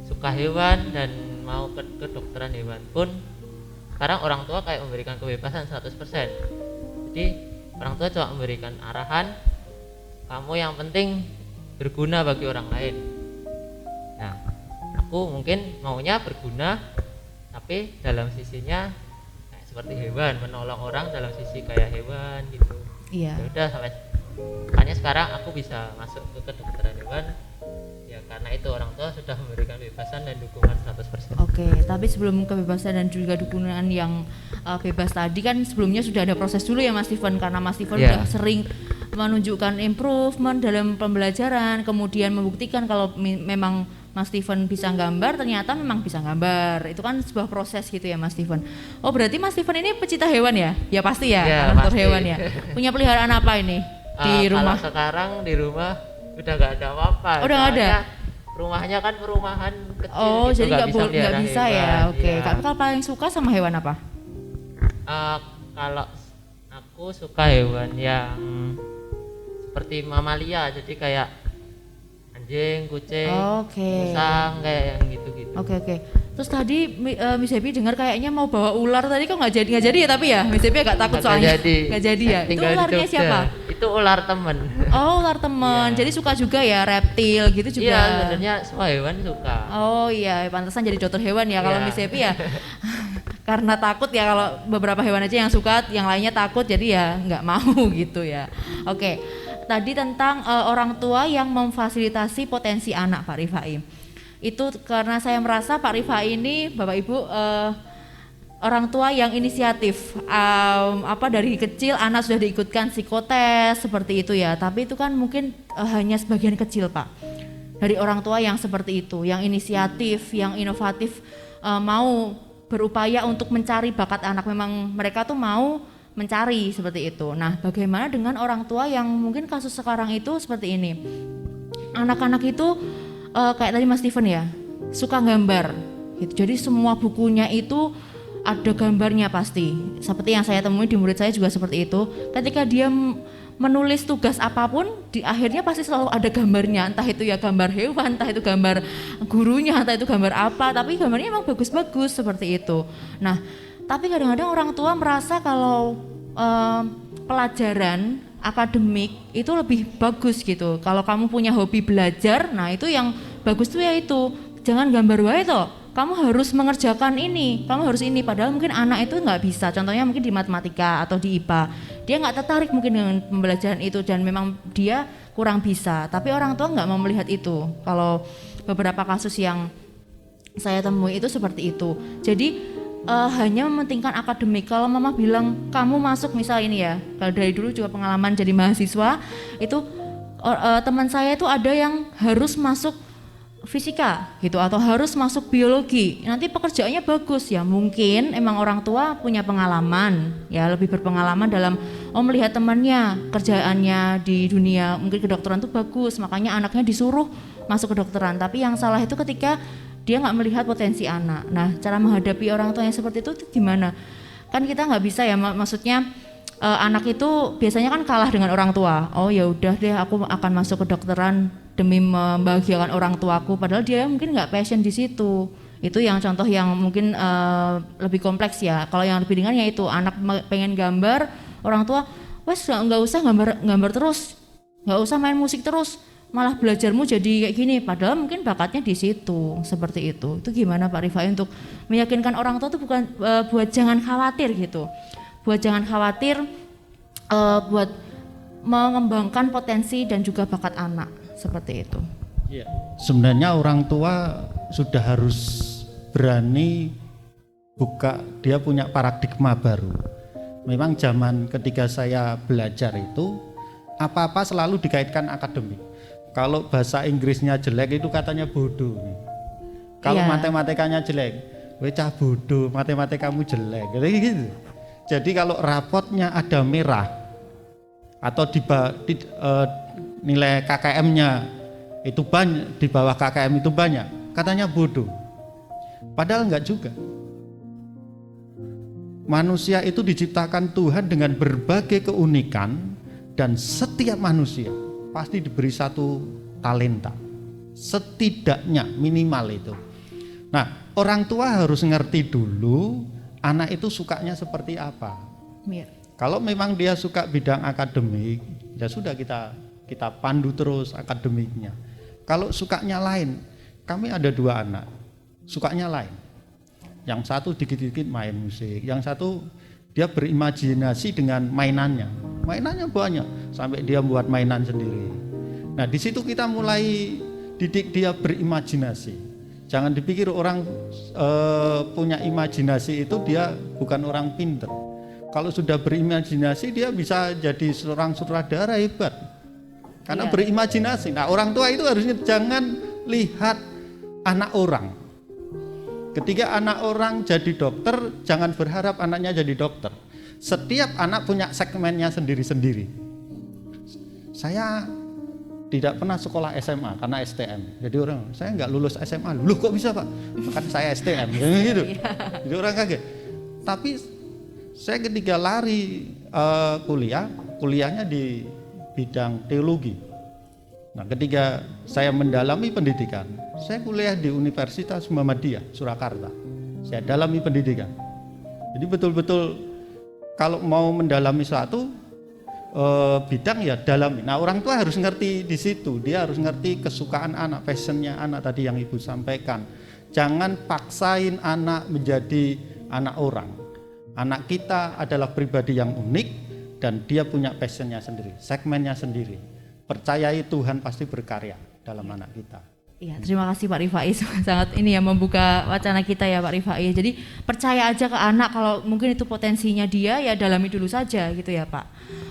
S2: suka hewan dan mau ke kedokteran hewan pun sekarang orang tua kayak memberikan kebebasan 100%. Jadi orang tua cuma memberikan arahan, kamu yang penting berguna bagi orang lain. Nah, aku mungkin maunya berguna tapi dalam sisinya kayak seperti hewan, menolong orang dalam sisi kayak hewan gitu.
S1: Iya.
S2: Ya udah sampai makanya sekarang aku bisa masuk ke kedokteran hewan ya karena itu orang tua sudah memberikan kebebasan dan dukungan 100%.
S1: Oke, tapi sebelum kebebasan dan juga dukungan yang bebas tadi kan sebelumnya sudah ada proses dulu ya Mas Steven, karena Mas Steven sudah sering menunjukkan improvement dalam pembelajaran, kemudian membuktikan kalau memang Mas Steven bisa gambar, ternyata memang bisa gambar. Itu kan sebuah proses gitu ya Mas Steven. Oh berarti Mas Steven ini pecinta hewan ya? Ya pasti ya, dokter hewan ya. Punya peliharaan apa ini? di rumah?
S2: Kalau sekarang di rumah udah nggak ada apa-apa.
S1: Udah nggak ada.
S2: Rumahnya kan perumahan kecil.
S1: Oh,
S2: gitu,
S1: jadi nggak bisa
S2: hewan,
S1: ya. Oke.
S2: Ya.
S1: Kakak paling suka sama hewan apa?
S2: Kalau aku suka hewan yang seperti mamalia, jadi kayak anjing, kucing, musang, kayak yang gitu-gitu.
S1: Oke. Terus tadi Miss Happy dengar kayaknya mau bawa ular tadi, kok nggak jadi ya, tapi ya Miss Happy agak takut soalnya. Nggak jadi ya. Itu ularnya siapa?
S2: Itu ular temen.
S1: Oh, ular temen. Jadi suka juga ya reptil gitu juga.
S2: Iya, sebenarnya semua hewan suka.
S1: Oh iya, pantesan jadi dokter hewan ya kalau Miss Happy ya. Karena takut ya, kalau beberapa hewan aja yang suka, yang lainnya takut, jadi ya nggak mau gitu ya. Oke. Tadi tentang orang tua yang memfasilitasi potensi anak, Pak Rifai. Itu karena saya merasa Pak Rifai ini, Bapak Ibu, orang tua yang inisiatif. Dari kecil anak sudah diikutkan psikotes seperti itu ya. Tapi itu kan mungkin hanya sebagian kecil, Pak, dari orang tua yang seperti itu, yang inisiatif, yang inovatif, mau berupaya untuk mencari bakat anak. Memang mereka tuh mau mencari seperti itu. Nah, bagaimana dengan orang tua yang mungkin kasus sekarang itu seperti ini? Anak-anak itu kayak tadi Mas Steven ya, suka gambar gitu. Jadi semua bukunya itu ada gambarnya pasti. Seperti yang saya temui di murid saya juga seperti itu. Ketika dia menulis tugas apapun, di akhirnya pasti selalu ada gambarnya. Entah itu ya gambar hewan, entah itu gambar gurunya, entah itu gambar apa. Tapi gambarnya emang bagus-bagus seperti itu. Nah, tapi kadang-kadang orang tua merasa kalau pelajaran akademik itu lebih bagus gitu. Kalau kamu punya hobi belajar, nah itu yang bagus tuh ya itu. Jangan gambar wae toh. Kamu harus mengerjakan ini, kamu harus ini. Padahal mungkin anak itu nggak bisa. Contohnya mungkin di matematika atau di IPA, dia nggak tertarik mungkin dengan pembelajaran itu dan memang dia kurang bisa. Tapi orang tua nggak mau melihat itu. Kalau beberapa kasus yang saya temui itu seperti itu. Jadi hanya mementingkan akademik. Kalau mama bilang kamu masuk, misal ini ya, kalau dari dulu juga pengalaman jadi mahasiswa itu teman saya itu ada yang harus masuk fisika gitu atau harus masuk biologi, nanti pekerjaannya bagus ya. Mungkin emang orang tua punya pengalaman ya, lebih berpengalaman dalam melihat temannya kerjaannya di dunia mungkin kedokteran itu bagus, makanya anaknya disuruh masuk kedokteran. Tapi yang salah itu ketika dia nggak melihat potensi anak. Nah, cara menghadapi orang tua yang seperti itu gimana? Kan kita nggak bisa ya, maksudnya anak itu biasanya kan kalah dengan orang tua. Oh ya udah deh, aku akan masuk kedokteran demi membahagiakan orang tuaku. Padahal dia mungkin nggak passion di situ. Itu yang contoh yang mungkin lebih kompleks ya. Kalau yang lebih ringan ya itu anak pengen gambar, orang tua, wes nggak usah gambar terus, nggak usah main musik terus, malah belajarmu jadi kayak gini. Padahal mungkin bakatnya di situ, seperti itu. Itu gimana Pak Rifai untuk meyakinkan orang tua itu bukan buat jangan khawatir gitu, buat jangan khawatir, buat mengembangkan potensi dan juga bakat anak seperti itu.
S3: Ya, sebenarnya orang tua sudah harus berani buka, dia punya paradigma baru. Memang zaman ketika saya belajar itu apa-apa selalu dikaitkan akademik. Kalau bahasa Inggrisnya jelek itu katanya bodoh. Kalau matematikanya jelek, wecah bodoh, matematikamu jelek. Gitu. Jadi kalau rapotnya ada merah atau nilai KKM-nya itu banyak, di bawah KKM itu banyak, katanya bodoh. Padahal enggak juga. Manusia itu diciptakan Tuhan dengan berbagai keunikan dan setiap manusia pasti diberi satu talenta, setidaknya minimal itu. Nah, orang tua harus ngerti dulu anak itu sukanya seperti apa.
S1: Ya.
S3: Kalau memang dia suka bidang akademik, ya sudah kita pandu terus akademiknya. Kalau sukanya lain, kami ada 2 anak, sukanya lain. Yang satu dikit-dikit main musik, yang satu dia berimajinasi dengan mainannya banyak, sampai dia buat mainan sendiri. Nah, di situ kita mulai didik dia berimajinasi. Jangan dipikir orang punya imajinasi itu dia bukan orang pinter. Kalau sudah berimajinasi dia bisa jadi seorang sutradara hebat, karena berimajinasi. Nah, orang tua itu harusnya jangan lihat anak orang. Ketika anak orang jadi dokter, jangan berharap anaknya jadi dokter. Setiap anak punya segmennya sendiri-sendiri. saya tidak pernah sekolah SMA karena STM. Jadi orang, saya nggak lulus SMA. Loh kok bisa Pak? Kan saya STM. Gitu. Jadi orang kaget. Tapi saya ketika lari kuliahnya di bidang teologi. Nah, ketika saya mendalami pendidikan, saya kuliah di Universitas Muhammadiyah Surakarta. Saya dalami pendidikan. Jadi betul-betul kalau mau mendalami suatu bidang ya dalami. Nah, orang tua harus ngerti di situ. Dia harus ngerti kesukaan anak, passionnya anak tadi yang Ibu sampaikan. Jangan paksain anak menjadi anak orang. Anak kita adalah pribadi yang unik dan dia punya passionnya sendiri, segmennya sendiri. Percayai Tuhan pasti berkarya dalam anak kita.
S1: Iya, terima kasih Pak Rifai, sangat ini ya membuka wacana kita ya Pak Rifai. Jadi percaya aja ke anak, kalau mungkin itu potensinya dia ya dalami dulu saja gitu ya Pak.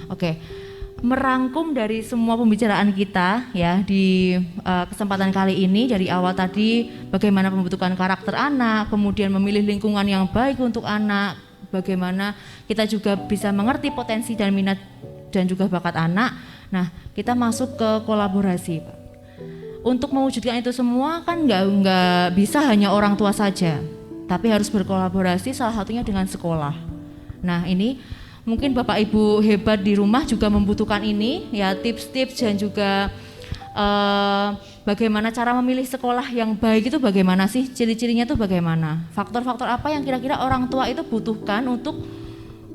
S1: Oke, merangkum dari semua pembicaraan kita ya di kesempatan kali ini, dari awal tadi bagaimana pembentukan karakter anak, kemudian memilih lingkungan yang baik untuk anak, bagaimana kita juga bisa mengerti potensi dan minat dan juga bakat anak. Nah, kita masuk ke kolaborasi Pak. Untuk mewujudkan itu semua kan nggak bisa hanya orang tua saja, tapi harus berkolaborasi, salah satunya dengan sekolah. Nah, ini mungkin Bapak Ibu hebat di rumah juga membutuhkan ini ya, tips-tips dan juga bagaimana cara memilih sekolah yang baik itu bagaimana sih, ciri-cirinya itu bagaimana, faktor-faktor apa yang kira-kira orang tua itu butuhkan untuk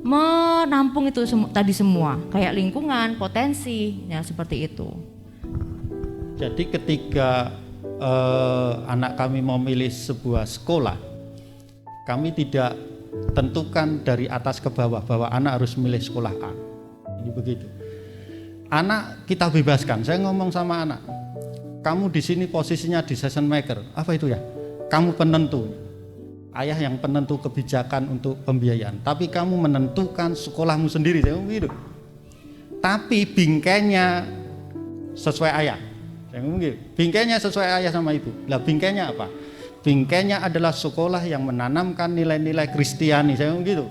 S1: menampung itu tadi semua, kayak lingkungan, potensi, ya seperti itu.
S3: Jadi ketika anak kami mau milih sebuah sekolah, kami tidak tentukan dari atas ke bawah bahwa anak harus milih sekolah A. Ini begitu. Anak kita bebaskan. Saya ngomong sama anak, kamu di sini posisinya decision maker. Apa itu ya? Kamu penentu. Ayah yang penentu kebijakan untuk pembiayaan. Tapi kamu menentukan sekolahmu sendiri. Saya ngomong gitu. Tapi bingkainya sesuai ayah. Bingkainya sesuai ayah sama ibu. Lah bingkainya apa? Bingkainya adalah sekolah yang menanamkan nilai-nilai Kristiani. Saya ngomong gitu.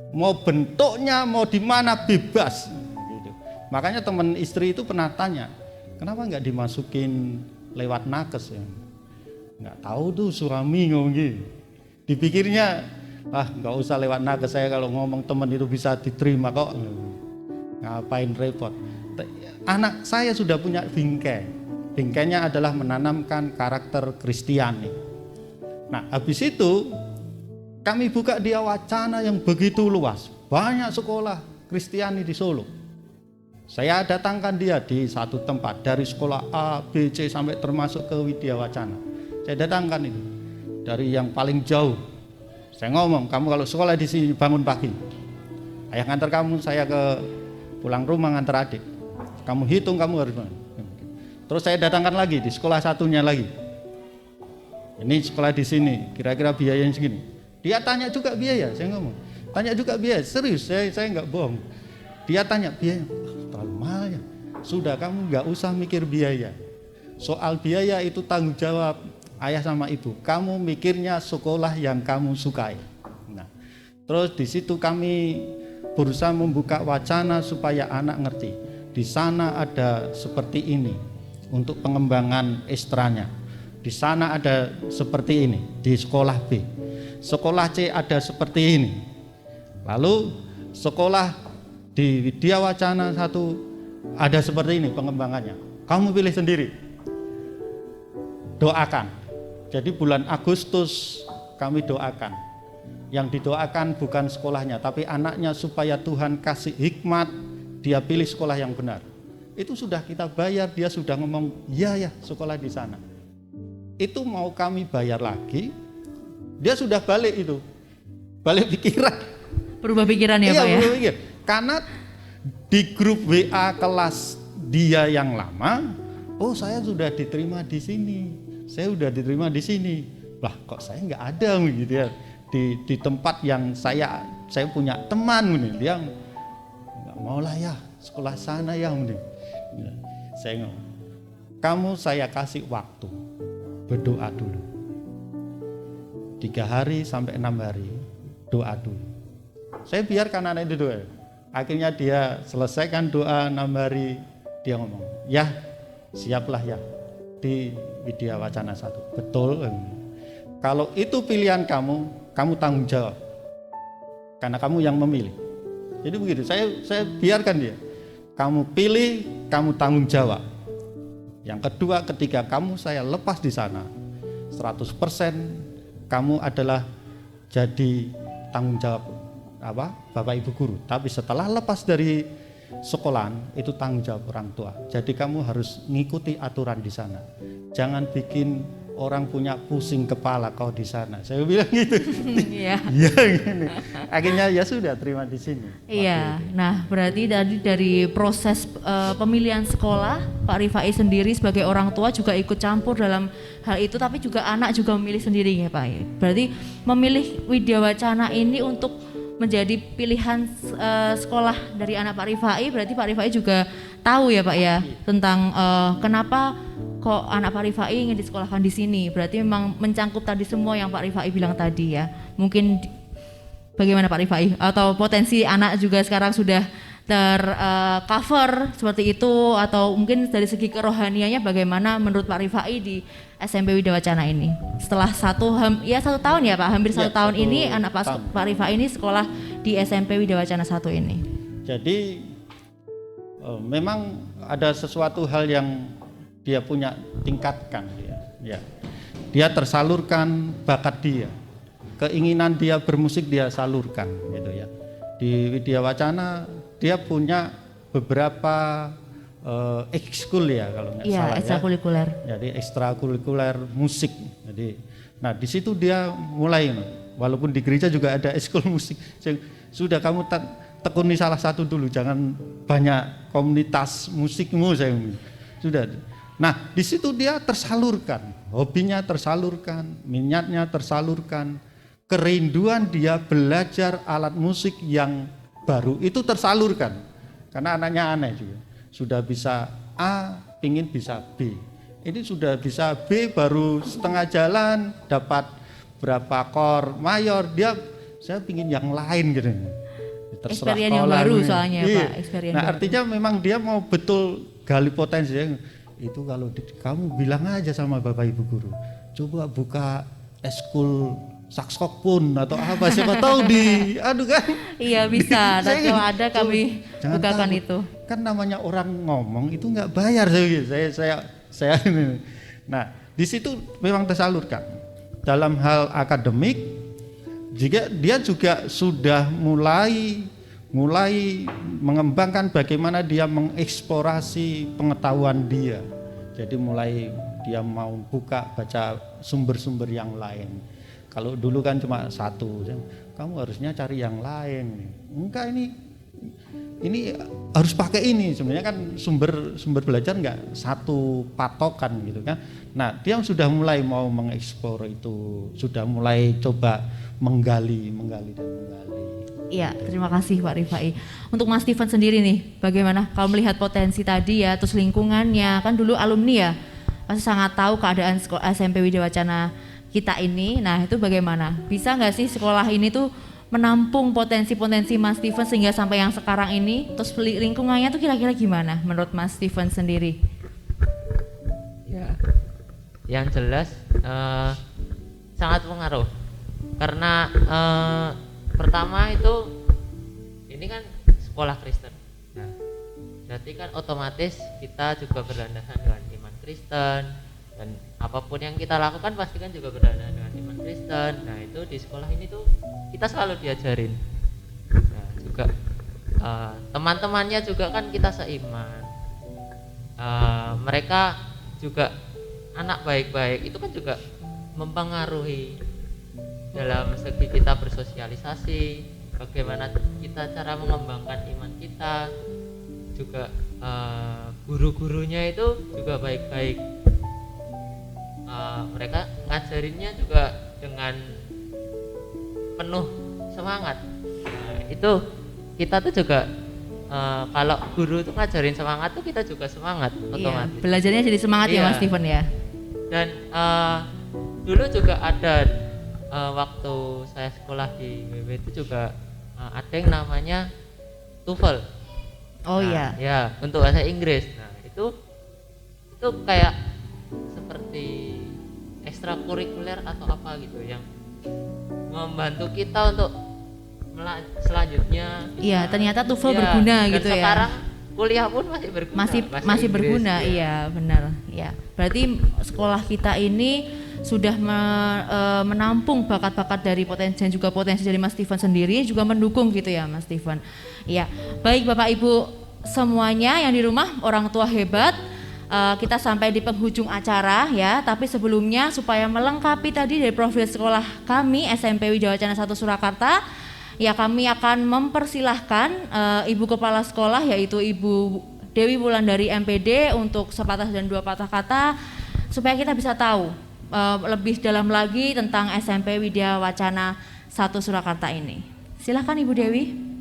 S3: Mau bentuknya mau di mana bebas. Gitu. Makanya teman istri itu pernah tanya, kenapa nggak dimasukin lewat nakes ya? Nggak tahu tuh suami ngomong gitu. Dipikirnya nggak usah lewat nakes, saya kalau ngomong teman itu bisa diterima kok. Ngapain repot? Anak saya sudah punya bingkai. Bingkainya adalah menanamkan karakter Kristiani. Nah, habis itu kami buka dia wacana yang begitu luas. Banyak sekolah Kristiani di Solo. Saya datangkan dia di satu tempat, dari sekolah A, B, C sampai termasuk ke Widya Wacana. Saya datangkan itu dari yang paling jauh. Saya ngomong, kamu kalau sekolah di sini bangun pagi. Ayah ngantar kamu, saya ke pulang rumah ngantar adik. Kamu hitung kamu harus. Terus saya datangkan lagi di sekolah satunya lagi. Ini sekolah di sini, kira-kira biayanya segini. Dia tanya juga biaya, saya ngomong. Tanya juga biaya, serius, saya nggak bohong. Dia tanya biaya, terlalu mahal ya. Sudah, kamu nggak usah mikir biaya. Soal biaya itu tanggung jawab ayah sama ibu. Kamu mikirnya sekolah yang kamu sukai. Nah, terus di situ kami berusaha membuka wacana supaya anak ngerti. Di sana ada seperti ini untuk pengembangan ekstranya. Di sana ada seperti ini di sekolah B. Sekolah C ada seperti ini. Lalu sekolah di Widya Wacana 1 ada seperti ini pengembangannya. Kamu pilih sendiri. Doakan. Jadi bulan Agustus kami doakan. Yang didoakan bukan sekolahnya, tapi anaknya supaya Tuhan kasih hikmat, dia pilih sekolah yang benar. Itu sudah kita bayar, dia sudah ngomong, ya sekolah di sana. Itu mau kami bayar lagi, dia sudah balik itu, balik pikiran.
S1: Berubah pikiran ya Pak ya?
S3: Pikir. Karena di grup WA kelas dia yang lama, oh saya sudah diterima di sini, saya sudah diterima di sini. Lah kok saya nggak ada gitu ya. Di tempat yang saya punya teman gitu. Dia nggak mau lah ya sekolah sana ya. Saya ngomong, kamu saya kasih waktu berdoa dulu 3 hari sampai 6 hari, doa dulu. Saya biarkan anak itu doa. Akhirnya dia selesaikan doa 6 hari, dia ngomong, ya siaplah ya di Widya Wacana 1. Betul. Kalau itu pilihan kamu, kamu tanggung jawab. Karena kamu yang memilih. Jadi begitu, saya biarkan dia. Kamu pilih, kamu tanggung jawab. Yang kedua, ketika kamu saya lepas di sana, 100% kamu adalah jadi tanggung jawab Bapak Ibu guru. Tapi setelah lepas dari sekolahan, itu tanggung jawab orang tua. Jadi kamu harus ngikuti aturan di sana. Jangan bikin orang punya pusing kepala kau di sana. Saya bilang gitu.
S1: Iya.
S3: Iya gini. Akhirnya ya sudah terima di sini.
S1: Iya. Nah, berarti dari proses pemilihan sekolah, Pak Rifai sendiri sebagai orang tua juga ikut campur dalam hal itu, tapi juga anak juga memilih sendiri ya Pak. Berarti memilih Widya Wacana ini untuk menjadi pilihan sekolah dari anak Pak Rifai, berarti Pak Rifai juga tahu ya Pak ya tentang kenapa kok anak Pak Rifai ingin disekolahkan di sini. Berarti memang mencangkup tadi semua yang Pak Rifai bilang tadi ya. Mungkin bagaimana Pak Rifai? Atau potensi anak juga sekarang sudah tercover seperti itu, atau mungkin dari segi kerohaniannya bagaimana menurut Pak Rifai di SMP Widya Wacana ini? Setelah satu tahun ya Pak, hampir satu tahun ini anak Pak Rifai ini sekolah di SMP Widya Wacana 1 ini. Jadi
S3: memang ada sesuatu hal yang dia punya tingkatkan dia. Ya. Dia tersalurkan bakat dia. Keinginan dia bermusik dia salurkan gitu ya. Di Widya Wacana dia punya beberapa ekskul ya kalau nggak salah
S1: ekstrakurikuler.
S3: Jadi ekstrakurikuler musik. Jadi nah di situ dia mulai, walaupun di gereja juga ada ekskul musik. Sudah kamu tekuni salah satu dulu, jangan banyak komunitas musikmu saya sudah. Nah di situ dia tersalurkan, hobinya tersalurkan, minatnya tersalurkan, kerinduan dia belajar alat musik yang baru itu tersalurkan. Karena anaknya aneh juga, sudah bisa A, pingin bisa B. Ini sudah bisa B, baru setengah jalan dapat berapa akor mayor, saya pingin yang lain gitu. Terserah
S1: experience yang baru ini. Soalnya
S3: Pak.
S1: Nah
S3: artinya memang dia mau betul gali potensi. Itu kalau kamu bilang aja sama Bapak Ibu guru, coba buka eskul saksofon atau apa, siapa tahu kan. Iya
S1: bisa, dan kalau ada kami bukakan itu.
S3: Kan namanya orang ngomong itu nggak bayar saya. Nah di situ memang tersalurkan. Dalam hal akademik, jika dia juga sudah mulai mengembangkan bagaimana dia mengeksplorasi pengetahuan dia. Jadi mulai dia mau baca sumber-sumber yang lain. Kalau dulu kan cuma satu, kamu harusnya cari yang lain. Enggak, ini harus pakai ini. Sebenarnya kan sumber belajar enggak satu patokan gitu kan. Nah dia sudah mulai mau mengeksplor itu, sudah mulai coba menggali.
S1: Iya, terima kasih Pak Rifai. Untuk Mas Steven sendiri nih, bagaimana kalau melihat potensi tadi ya, terus lingkungannya, kan dulu alumni ya, pasti sangat tahu keadaan SMP Widya Wacana kita ini. Nah itu bagaimana? Bisa nggak sih sekolah ini tuh menampung potensi-potensi Mas Steven sehingga sampai yang sekarang ini, terus lingkungannya tuh kira-kira gimana menurut Mas Steven sendiri?
S2: Ya, yang jelas sangat pengaruh. Karena pertama itu ini kan sekolah Kristen. Nah, berarti kan otomatis kita juga berlandasan dengan iman Kristen, dan apapun yang kita lakukan pasti kan juga berlandasan dengan iman Kristen. Nah itu di sekolah ini tuh kita selalu diajarin. Nah juga teman-temannya juga kan kita seiman. Mereka juga anak baik-baik, itu kan juga mempengaruhi dalam segi kita bersosialisasi, bagaimana kita cara mengembangkan iman kita. Juga guru-gurunya itu juga baik-baik. Mereka ngajarinnya juga dengan penuh semangat. Nah, itu kita tuh juga kalau guru tuh ngajarin semangat tuh kita juga semangat otomatis.
S1: Belajarnya jadi semangat ya Mas Steven ya.
S2: Dan dulu juga ada waktu saya sekolah di WB itu juga ada yang namanya TOEFL.
S1: Oh iya.
S2: Ya, untuk bahasa Inggris. Nah, itu kayak seperti ekstrakurikuler atau apa gitu yang membantu kita untuk selanjutnya.
S1: Iya, ternyata TOEFL berguna gitu ya.
S2: Sekarang kuliah pun masih berguna.
S1: Masih berguna, iya benar. Ya, berarti sekolah kita ini sudah menampung bakat-bakat dari potensi dan juga potensi dari Mas Steven sendiri, juga mendukung gitu ya Mas Steven. Iya, baik Bapak Ibu semuanya yang di rumah, orang tua hebat. Kita sampai di penghujung acara ya, tapi sebelumnya supaya melengkapi tadi dari profil sekolah kami SMP Widya Wacana 1 Surakarta, ya kami akan mempersilahkan Ibu Kepala Sekolah yaitu Ibu Dewi Wulandari MPD untuk sepatah dan dua patah kata supaya kita bisa tahu lebih dalam lagi tentang SMP Widya Wacana 1 Surakarta ini. Silahkan Ibu Dewi.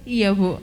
S1: Iya Bu,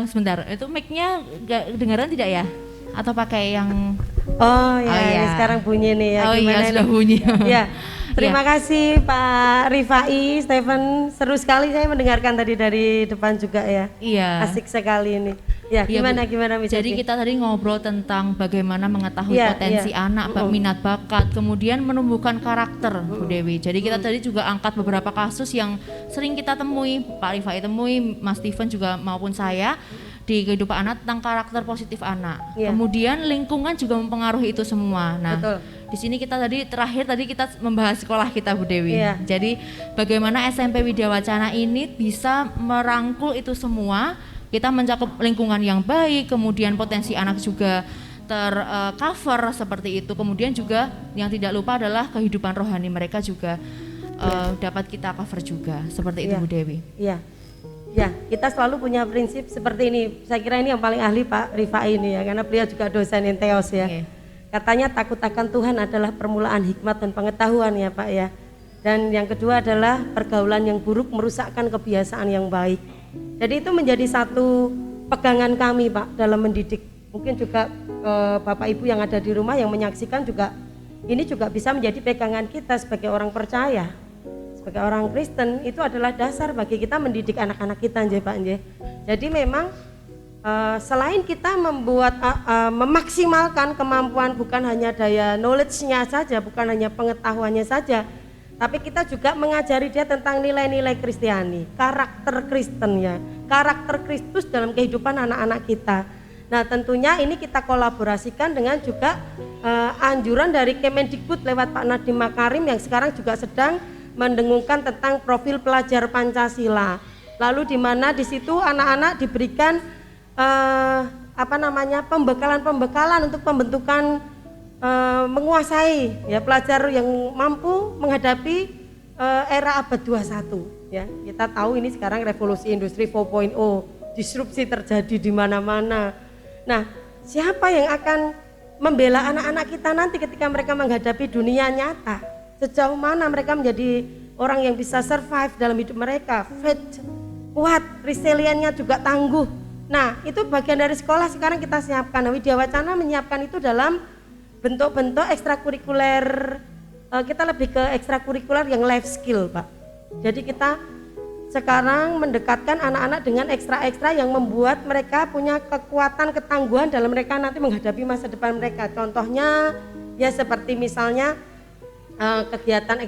S1: sebentar, itu mic-nya gak dengaran tidak ya? Atau pakai yang...
S4: Oh ya, ini sekarang bunyi nih ya.
S1: Oh iya, sudah bunyi.
S4: Ya, terima kasih Pak Rifai, Steven, seru sekali saya mendengarkan tadi dari depan juga ya.
S1: Iya.
S4: Asik sekali ini. Ya, gimana Miss?
S1: Jadi kita tadi ngobrol tentang bagaimana mengetahui potensi anak, minat bakat, kemudian menumbuhkan karakter Bu Dewi. Jadi kita tadi juga angkat beberapa kasus yang sering kita temui, Pak Rifai temui, Mas Steven juga maupun saya di kehidupan anak tentang karakter positif anak. Kemudian lingkungan juga mempengaruhi itu semua. Nah, di sini kita terakhir kita membahas sekolah kita Bu Dewi. Jadi bagaimana SMP Widya Wacana ini bisa merangkul itu semua. Kita mencakup lingkungan yang baik, kemudian potensi anak juga tercover seperti itu. Kemudian juga yang tidak lupa adalah kehidupan rohani mereka juga dapat kita cover juga. Seperti itu Bu Dewi. Iya.
S4: Ya, kita selalu punya prinsip seperti ini. Saya kira ini yang paling ahli Pak Rifai ini ya, karena beliau juga dosen Inteos ya. Katanya takut akan Tuhan adalah permulaan hikmat dan pengetahuan ya Pak ya. Dan yang kedua adalah pergaulan yang buruk merusakkan kebiasaan yang baik. Jadi itu menjadi satu pegangan kami Pak dalam mendidik. Mungkin juga Bapak Ibu yang ada di rumah yang menyaksikan juga ini juga bisa menjadi pegangan kita sebagai orang percaya, sebagai orang Kristen. Itu adalah dasar bagi kita mendidik anak-anak kita nggih Pak nggih. Jadi memang selain kita memaksimalkan kemampuan bukan hanya daya knowledge-nya saja, bukan hanya pengetahuannya saja, tapi kita juga mengajari dia tentang nilai-nilai Kristiani, karakter Kristen ya, karakter Kristus dalam kehidupan anak-anak kita. Nah tentunya ini kita kolaborasikan dengan juga anjuran dari Kemendikbud lewat Pak Nadiem Makarim yang sekarang juga sedang mendengungkan tentang profil pelajar Pancasila. Lalu di mana di situ anak-anak diberikan pembekalan untuk pembentukan menguasai ya pelajar yang mampu menghadapi era abad 21 ya. Kita tahu ini sekarang revolusi industri 4.0, disrupsi terjadi di mana-mana. Nah, siapa yang akan membela anak-anak kita nanti ketika mereka menghadapi dunia nyata? Sejauh mana mereka menjadi orang yang bisa survive dalam hidup mereka, fit, kuat, resiliennya juga tangguh. Nah, itu bagian dari sekolah sekarang kita siapkan. Widya Wacana menyiapkan itu dalam bentuk-bentuk ekstrakurikuler, kita lebih ke ekstrakurikuler yang life skill Pak. Jadi kita sekarang mendekatkan anak-anak dengan ekstra-ekstra yang membuat mereka punya kekuatan ketangguhan dalam mereka nanti menghadapi masa depan mereka. Contohnya ya seperti misalnya kegiatan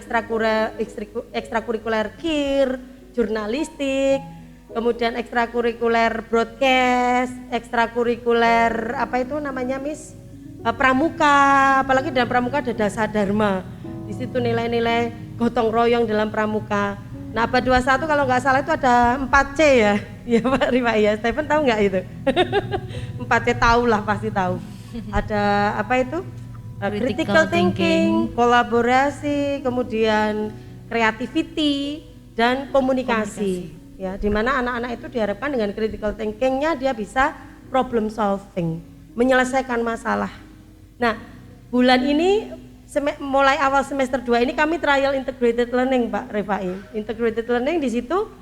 S4: ekstrakurikuler KIR, jurnalistik, kemudian ekstrakurikuler broadcast, ekstrakurikuler apa itu namanya Miss? Pramuka, apalagi dalam pramuka ada dasar dharma. Di situ nilai-nilai gotong royong dalam pramuka. Nah, abad 21 kalau nggak salah itu ada 4C ya. Ya Pak Rifai ya. Steven tahu nggak itu? 4C tahu lah, pasti tahu. Ada apa itu? Critical thinking, kolaborasi, kemudian creativity dan komunikasi. Ya, di mana anak-anak itu diharapkan dengan critical thinking-nya dia bisa problem solving, menyelesaikan masalah. Nah, bulan ini mulai awal semester 2 ini kami trial integrated learning Pak Rifai. Integrated learning di situ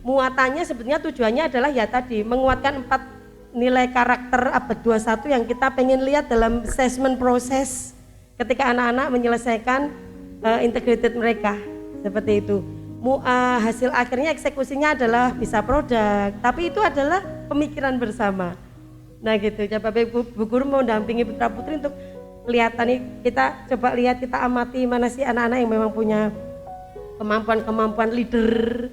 S4: muatannya sebetulnya tujuannya adalah ya tadi menguatkan 4 nilai karakter abad 21 yang kita pengen lihat dalam assessment proses ketika anak-anak menyelesaikan integrated mereka, seperti itu. Hasil akhirnya eksekusinya adalah bisa produk, tapi itu adalah pemikiran bersama. Nah gitu, Bapak Ibu guru mau dampingi putra putri untuk kelihatan nih, kita coba lihat, kita amati mana sih anak-anak yang memang punya kemampuan leader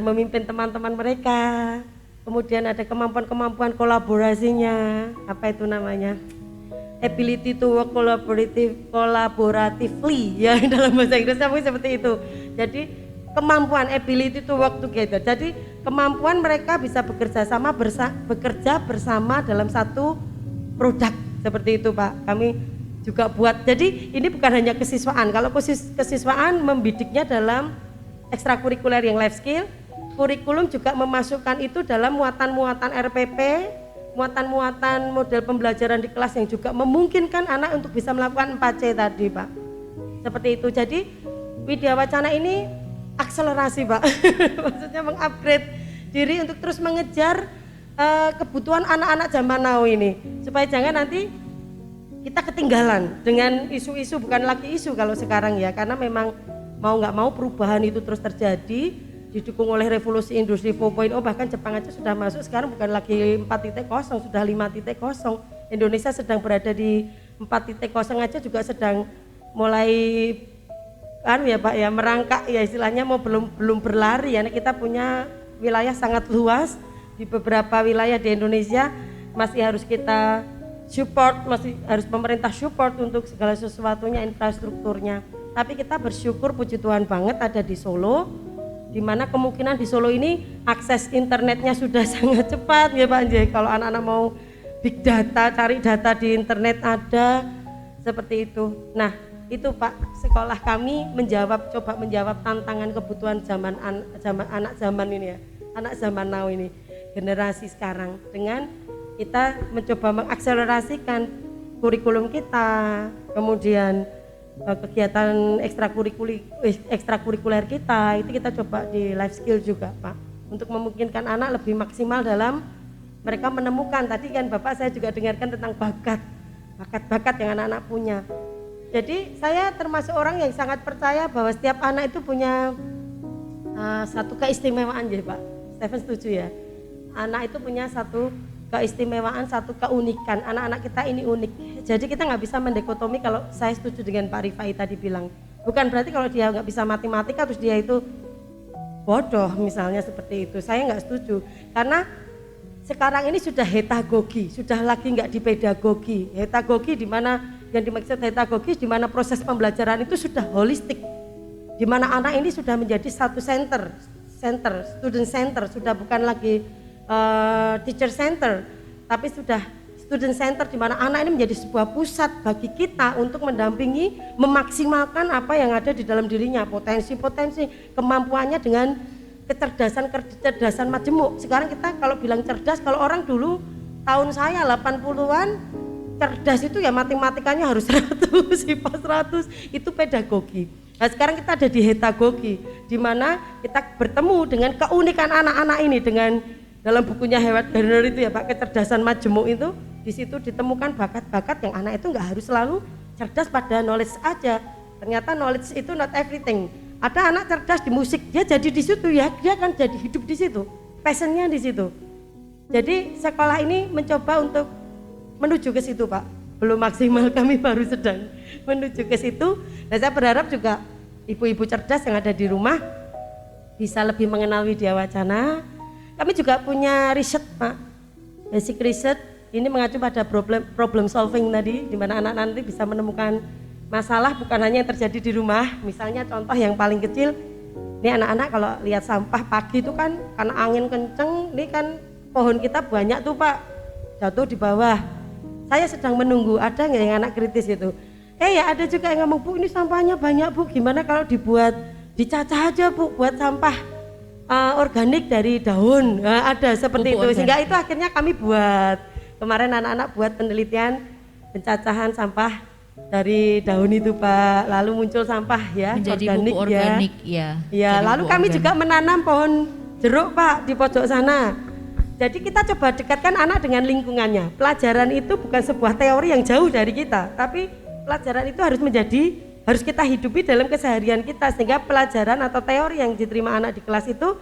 S4: memimpin teman-teman mereka, kemudian ada kemampuan kolaborasinya, apa itu namanya, ability to work collaboratively ya dalam bahasa Inggris seperti itu. Jadi kemampuan ability to work together, jadi kemampuan mereka bisa bekerja bersama dalam satu produk, seperti itu Pak. Kami juga buat, jadi ini bukan hanya kesiswaan, kalau kesiswaan membidiknya dalam ekstrakurikuler yang life skill, kurikulum juga memasukkan itu dalam muatan-muatan RPP, muatan-muatan model pembelajaran di kelas yang juga memungkinkan anak untuk bisa melakukan 4C tadi Pak, seperti itu. Jadi Widya Wacana ini akselerasi Pak, maksudnya mengupgrade diri untuk terus mengejar kebutuhan anak-anak zaman now ini, supaya jangan nanti kita ketinggalan dengan isu-isu, bukan lagi isu kalau sekarang ya, karena memang mau nggak mau perubahan itu terus terjadi, didukung oleh revolusi industri 4.0, bahkan Jepang aja sudah masuk sekarang, bukan lagi 4.0, sudah 5.0. Indonesia sedang berada di 4.0 aja, juga sedang mulai ya Pak ya, merangkak ya istilahnya, mau belum berlari ya. Kita punya wilayah sangat luas, di beberapa wilayah di Indonesia masih harus kita support, masih harus pemerintah support untuk segala sesuatunya, infrastrukturnya. Tapi kita bersyukur, puji Tuhan banget ada di Solo, di mana kemungkinan di Solo ini akses internetnya sudah sangat cepat ya Pak Anjay. Kalau anak-anak mau big data, cari data di internet ada, seperti itu. Nah itu Pak, sekolah kami coba menjawab tantangan kebutuhan anak zaman ini ya, anak zaman now ini, generasi sekarang, dengan kita mencoba mengakselerasikan kurikulum kita, kemudian kegiatan ekstrakurikuler kita, itu kita coba di life skill juga Pak, untuk memungkinkan anak lebih maksimal dalam mereka menemukan, tadi kan Bapak saya juga dengarkan tentang bakat yang anak-anak punya. Jadi saya termasuk orang yang sangat percaya bahwa setiap anak itu punya satu keistimewaan ya Pak, Stephen setuju ya, anak itu punya satu keistimewaan, satu keunikan. Anak-anak kita ini unik. Jadi kita nggak bisa mendekotomi. Kalau saya setuju dengan Pak Rifai tadi bilang, bukan berarti kalau dia nggak bisa matematika terus dia itu bodoh misalnya, seperti itu. Saya nggak setuju, karena sekarang ini sudah hetagogi, sudah lagi nggak di pedagogi. Hetagogi di mana yang dimaksud hetagogi, di mana proses pembelajaran itu sudah holistik, di mana anak ini sudah menjadi satu student center, sudah bukan lagi teacher center, tapi sudah student center, di mana anak ini menjadi sebuah pusat bagi kita untuk mendampingi, memaksimalkan apa yang ada di dalam dirinya, potensi-potensi kemampuannya dengan kecerdasan majemuk. Sekarang kita kalau bilang cerdas, kalau orang dulu tahun saya 80-an cerdas itu ya matematikanya harus 100, IPA 100, itu pedagogi. Nah sekarang kita ada di hetagogi, di mana kita bertemu dengan keunikan anak-anak ini, dengan dalam bukunya Howard Gardner itu ya Pak, kecerdasan majemuk itu, di situ ditemukan bakat-bakat yang anak itu nggak harus selalu cerdas pada knowledge aja. Ternyata knowledge itu not everything. Ada anak cerdas di musik, dia jadi di situ ya, dia akan jadi hidup di situ, passionnya di situ. Jadi sekolah ini mencoba untuk menuju ke situ Pak, belum maksimal, kami baru sedang menuju ke situ. Dan saya berharap juga ibu-ibu cerdas yang ada di rumah bisa lebih mengenal Widya Wacana. Kami juga punya riset Pak, basic riset, ini mengacu pada problem solving tadi, di mana anak nanti bisa menemukan masalah bukan hanya yang terjadi di rumah. Misalnya contoh yang paling kecil, ini anak-anak kalau lihat sampah pagi itu kan karena angin kenceng, ini kan pohon kita banyak tuh Pak jatuh di bawah. Saya sedang menunggu ada nggak yang anak kritis itu. Ya ada juga yang ngomong, Bu ini sampahnya banyak Bu, gimana kalau dicacah aja Bu buat sampah organik dari daun. Nah, ada seperti itu, sehingga itu akhirnya kami buat kemarin anak-anak buat penelitian pencacahan sampah dari daun itu Pak, lalu muncul sampah ya
S1: menjadi
S4: organik,
S1: pupuk organik ya.
S4: Ya lalu kami juga menanam pohon jeruk Pak di pojok sana. Jadi kita coba dekatkan anak dengan lingkungannya. Pelajaran itu bukan sebuah teori yang jauh dari kita, tapi pelajaran itu harus kita hidupi dalam keseharian kita, sehingga pelajaran atau teori yang diterima anak di kelas itu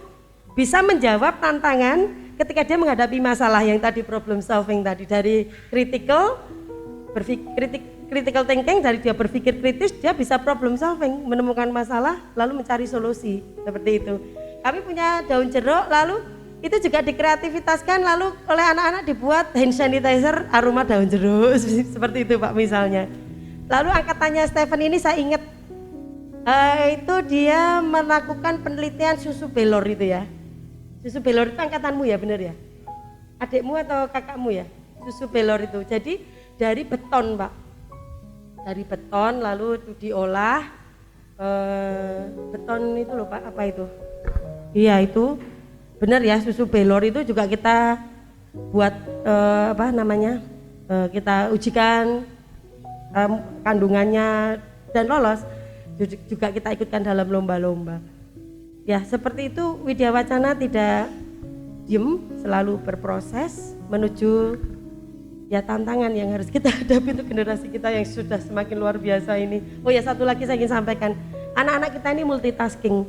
S4: bisa menjawab tantangan ketika dia menghadapi masalah yang tadi problem solving tadi, dari critical thinking, dari dia berpikir kritis, dia bisa problem solving, menemukan masalah lalu mencari solusi, seperti itu. Kami punya daun jeruk, lalu itu juga dikreativitaskan, lalu oleh anak-anak dibuat hand sanitizer aroma daun jeruk seperti itu Pak misalnya. Lalu angkatannya Stephen ini saya ingat itu dia melakukan penelitian susu belor itu ya. Susu belor itu angkatanmu ya, benar ya? Adikmu atau kakakmu ya? Susu belor itu. Jadi dari beton Pak. Dari beton lalu itu diolah beton itu loh Pak, apa itu? Iya itu benar ya, susu belor itu juga kita buat kita ujikan kandungannya dan lolos, juga kita ikutkan dalam lomba-lomba. Ya seperti itu, Widya Wacana tidak diem, selalu berproses menuju ya tantangan yang harus kita hadapi untuk generasi kita yang sudah semakin luar biasa ini. Oh ya, satu lagi saya ingin sampaikan, anak-anak kita ini multitasking.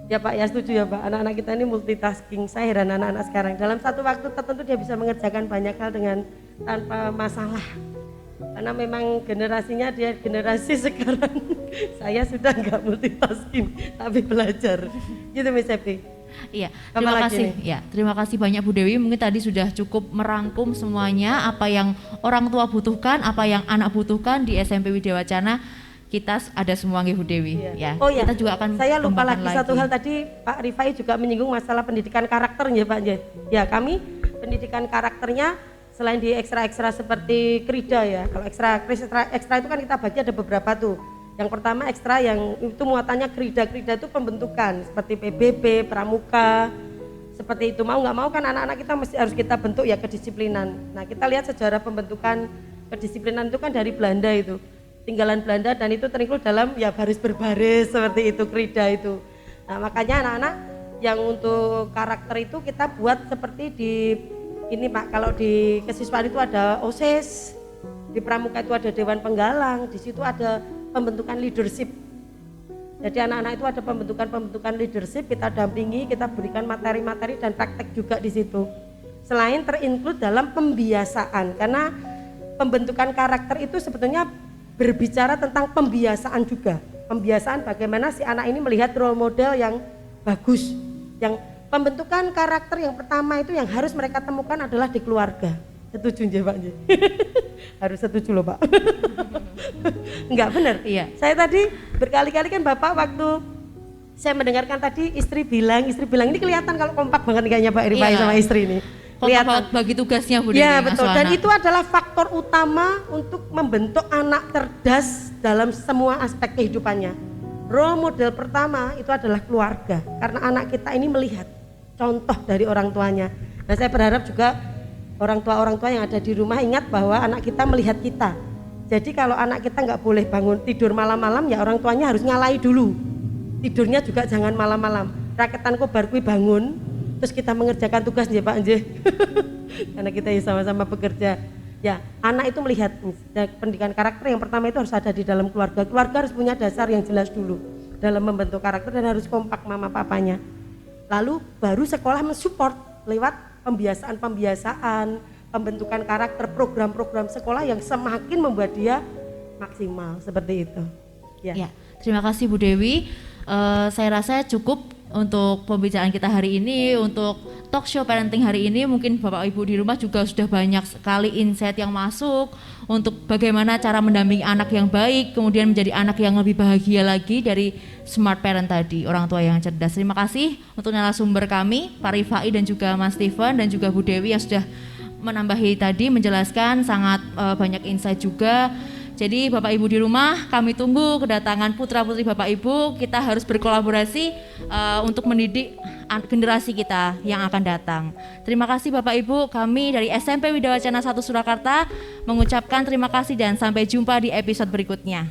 S4: Ya Pak, ya setuju ya Pak, anak-anak kita ini multitasking. Saya heran anak-anak sekarang, dalam satu waktu tertentu dia bisa mengerjakan banyak hal dengan tanpa masalah. Karena memang generasinya dia generasi sekarang. Saya sudah enggak multitasking tapi belajar. Gitu Miss Epi.
S1: Iya, terima kasih. Ya, terima kasih banyak Bu Dewi. Mungkin tadi sudah cukup merangkum semuanya apa yang orang tua butuhkan, apa yang anak butuhkan di SMP Widya Wacana. Kita ada semua nggih Bu Dewi.
S4: Iya.
S1: Ya.
S4: Oh ya,
S1: kita juga akan
S4: saya lupa lagi satu hal tadi, Pak Rifai juga menyinggung masalah pendidikan karakter ya Pak. Ya, kami pendidikan karakternya selain di ekstra-ekstra seperti krida ya. Kalau ekstra itu kan kita bagi ada beberapa tuh. Yang pertama ekstra yang itu muatannya krida itu pembentukan seperti PBB, pramuka, seperti itu. Mau nggak mau kan anak-anak kita mesti harus kita bentuk ya kedisiplinan. Nah kita lihat sejarah pembentukan kedisiplinan itu kan dari Belanda itu, tinggalan Belanda, dan itu terinclude dalam ya baris berbaris seperti itu krida itu. Nah makanya anak-anak yang untuk karakter itu kita buat seperti di ini Pak, kalau di kesiswaan itu ada OSIS, di pramuka itu ada Dewan Penggalang, di situ ada pembentukan leadership. Jadi anak-anak itu ada pembentukan leadership, kita dampingi, kita berikan materi-materi dan praktek juga di situ. Selain terinclude dalam pembiasaan, karena pembentukan karakter itu sebetulnya berbicara tentang pembiasaan juga. Pembiasaan bagaimana si anak ini melihat role model yang bagus, yang pembentukan karakter yang pertama itu yang harus mereka temukan adalah di keluarga. Setuju ya Pak? Harus setuju loh Pak. Enggak benar.
S1: Iya.
S4: Saya tadi berkali-kali kan Bapak waktu saya mendengarkan tadi istri bilang ini kelihatan kalau kompak banget kayaknya Pak Rifai sama istri ini.
S1: Kelihatan bagi tugasnya Bu Dewi.
S4: Ya betul, dan itu adalah faktor utama untuk membentuk anak cerdas dalam semua aspek kehidupannya. Role model pertama itu adalah keluarga, karena anak kita ini melihat contoh dari orang tuanya. Nah saya berharap juga orang tua yang ada di rumah ingat bahwa anak kita melihat kita. Jadi kalau anak kita nggak boleh bangun tidur malam-malam, ya orang tuanya harus ngalahi dulu. Tidurnya juga jangan malam-malam. Raketan kobar kui bangun, terus kita mengerjakan tugas ya Pak Nje. Karena kita ya sama-sama bekerja. Ya, anak itu melihat pendidikan karakter yang pertama itu harus ada di dalam keluarga. Keluarga harus punya dasar yang jelas dulu dalam membentuk karakter dan harus kompak mama papanya. Lalu baru sekolah mensupport lewat pembiasaan, pembentukan karakter, program-program sekolah yang semakin membuat dia maksimal seperti itu.
S1: Ya, terima kasih Bu Dewi. Saya rasa cukup untuk pembicaraan kita hari ini, untuk talk show parenting hari ini. Mungkin Bapak Ibu di rumah juga sudah banyak sekali insight yang masuk untuk bagaimana cara mendampingi anak yang baik, kemudian menjadi anak yang lebih bahagia lagi dari smart parent tadi, orang tua yang cerdas. Terima kasih untuk narasumber kami, Pak Rifai dan juga Mas Steven dan juga Bu Dewi yang sudah menambahi tadi, menjelaskan sangat banyak insight juga. Jadi Bapak Ibu di rumah, kami tunggu kedatangan putra-putri Bapak Ibu. Kita harus berkolaborasi untuk mendidik generasi kita yang akan datang. Terima kasih Bapak Ibu, kami dari SMP Widya Wacana 1 Surakarta mengucapkan terima kasih dan sampai jumpa di episode berikutnya.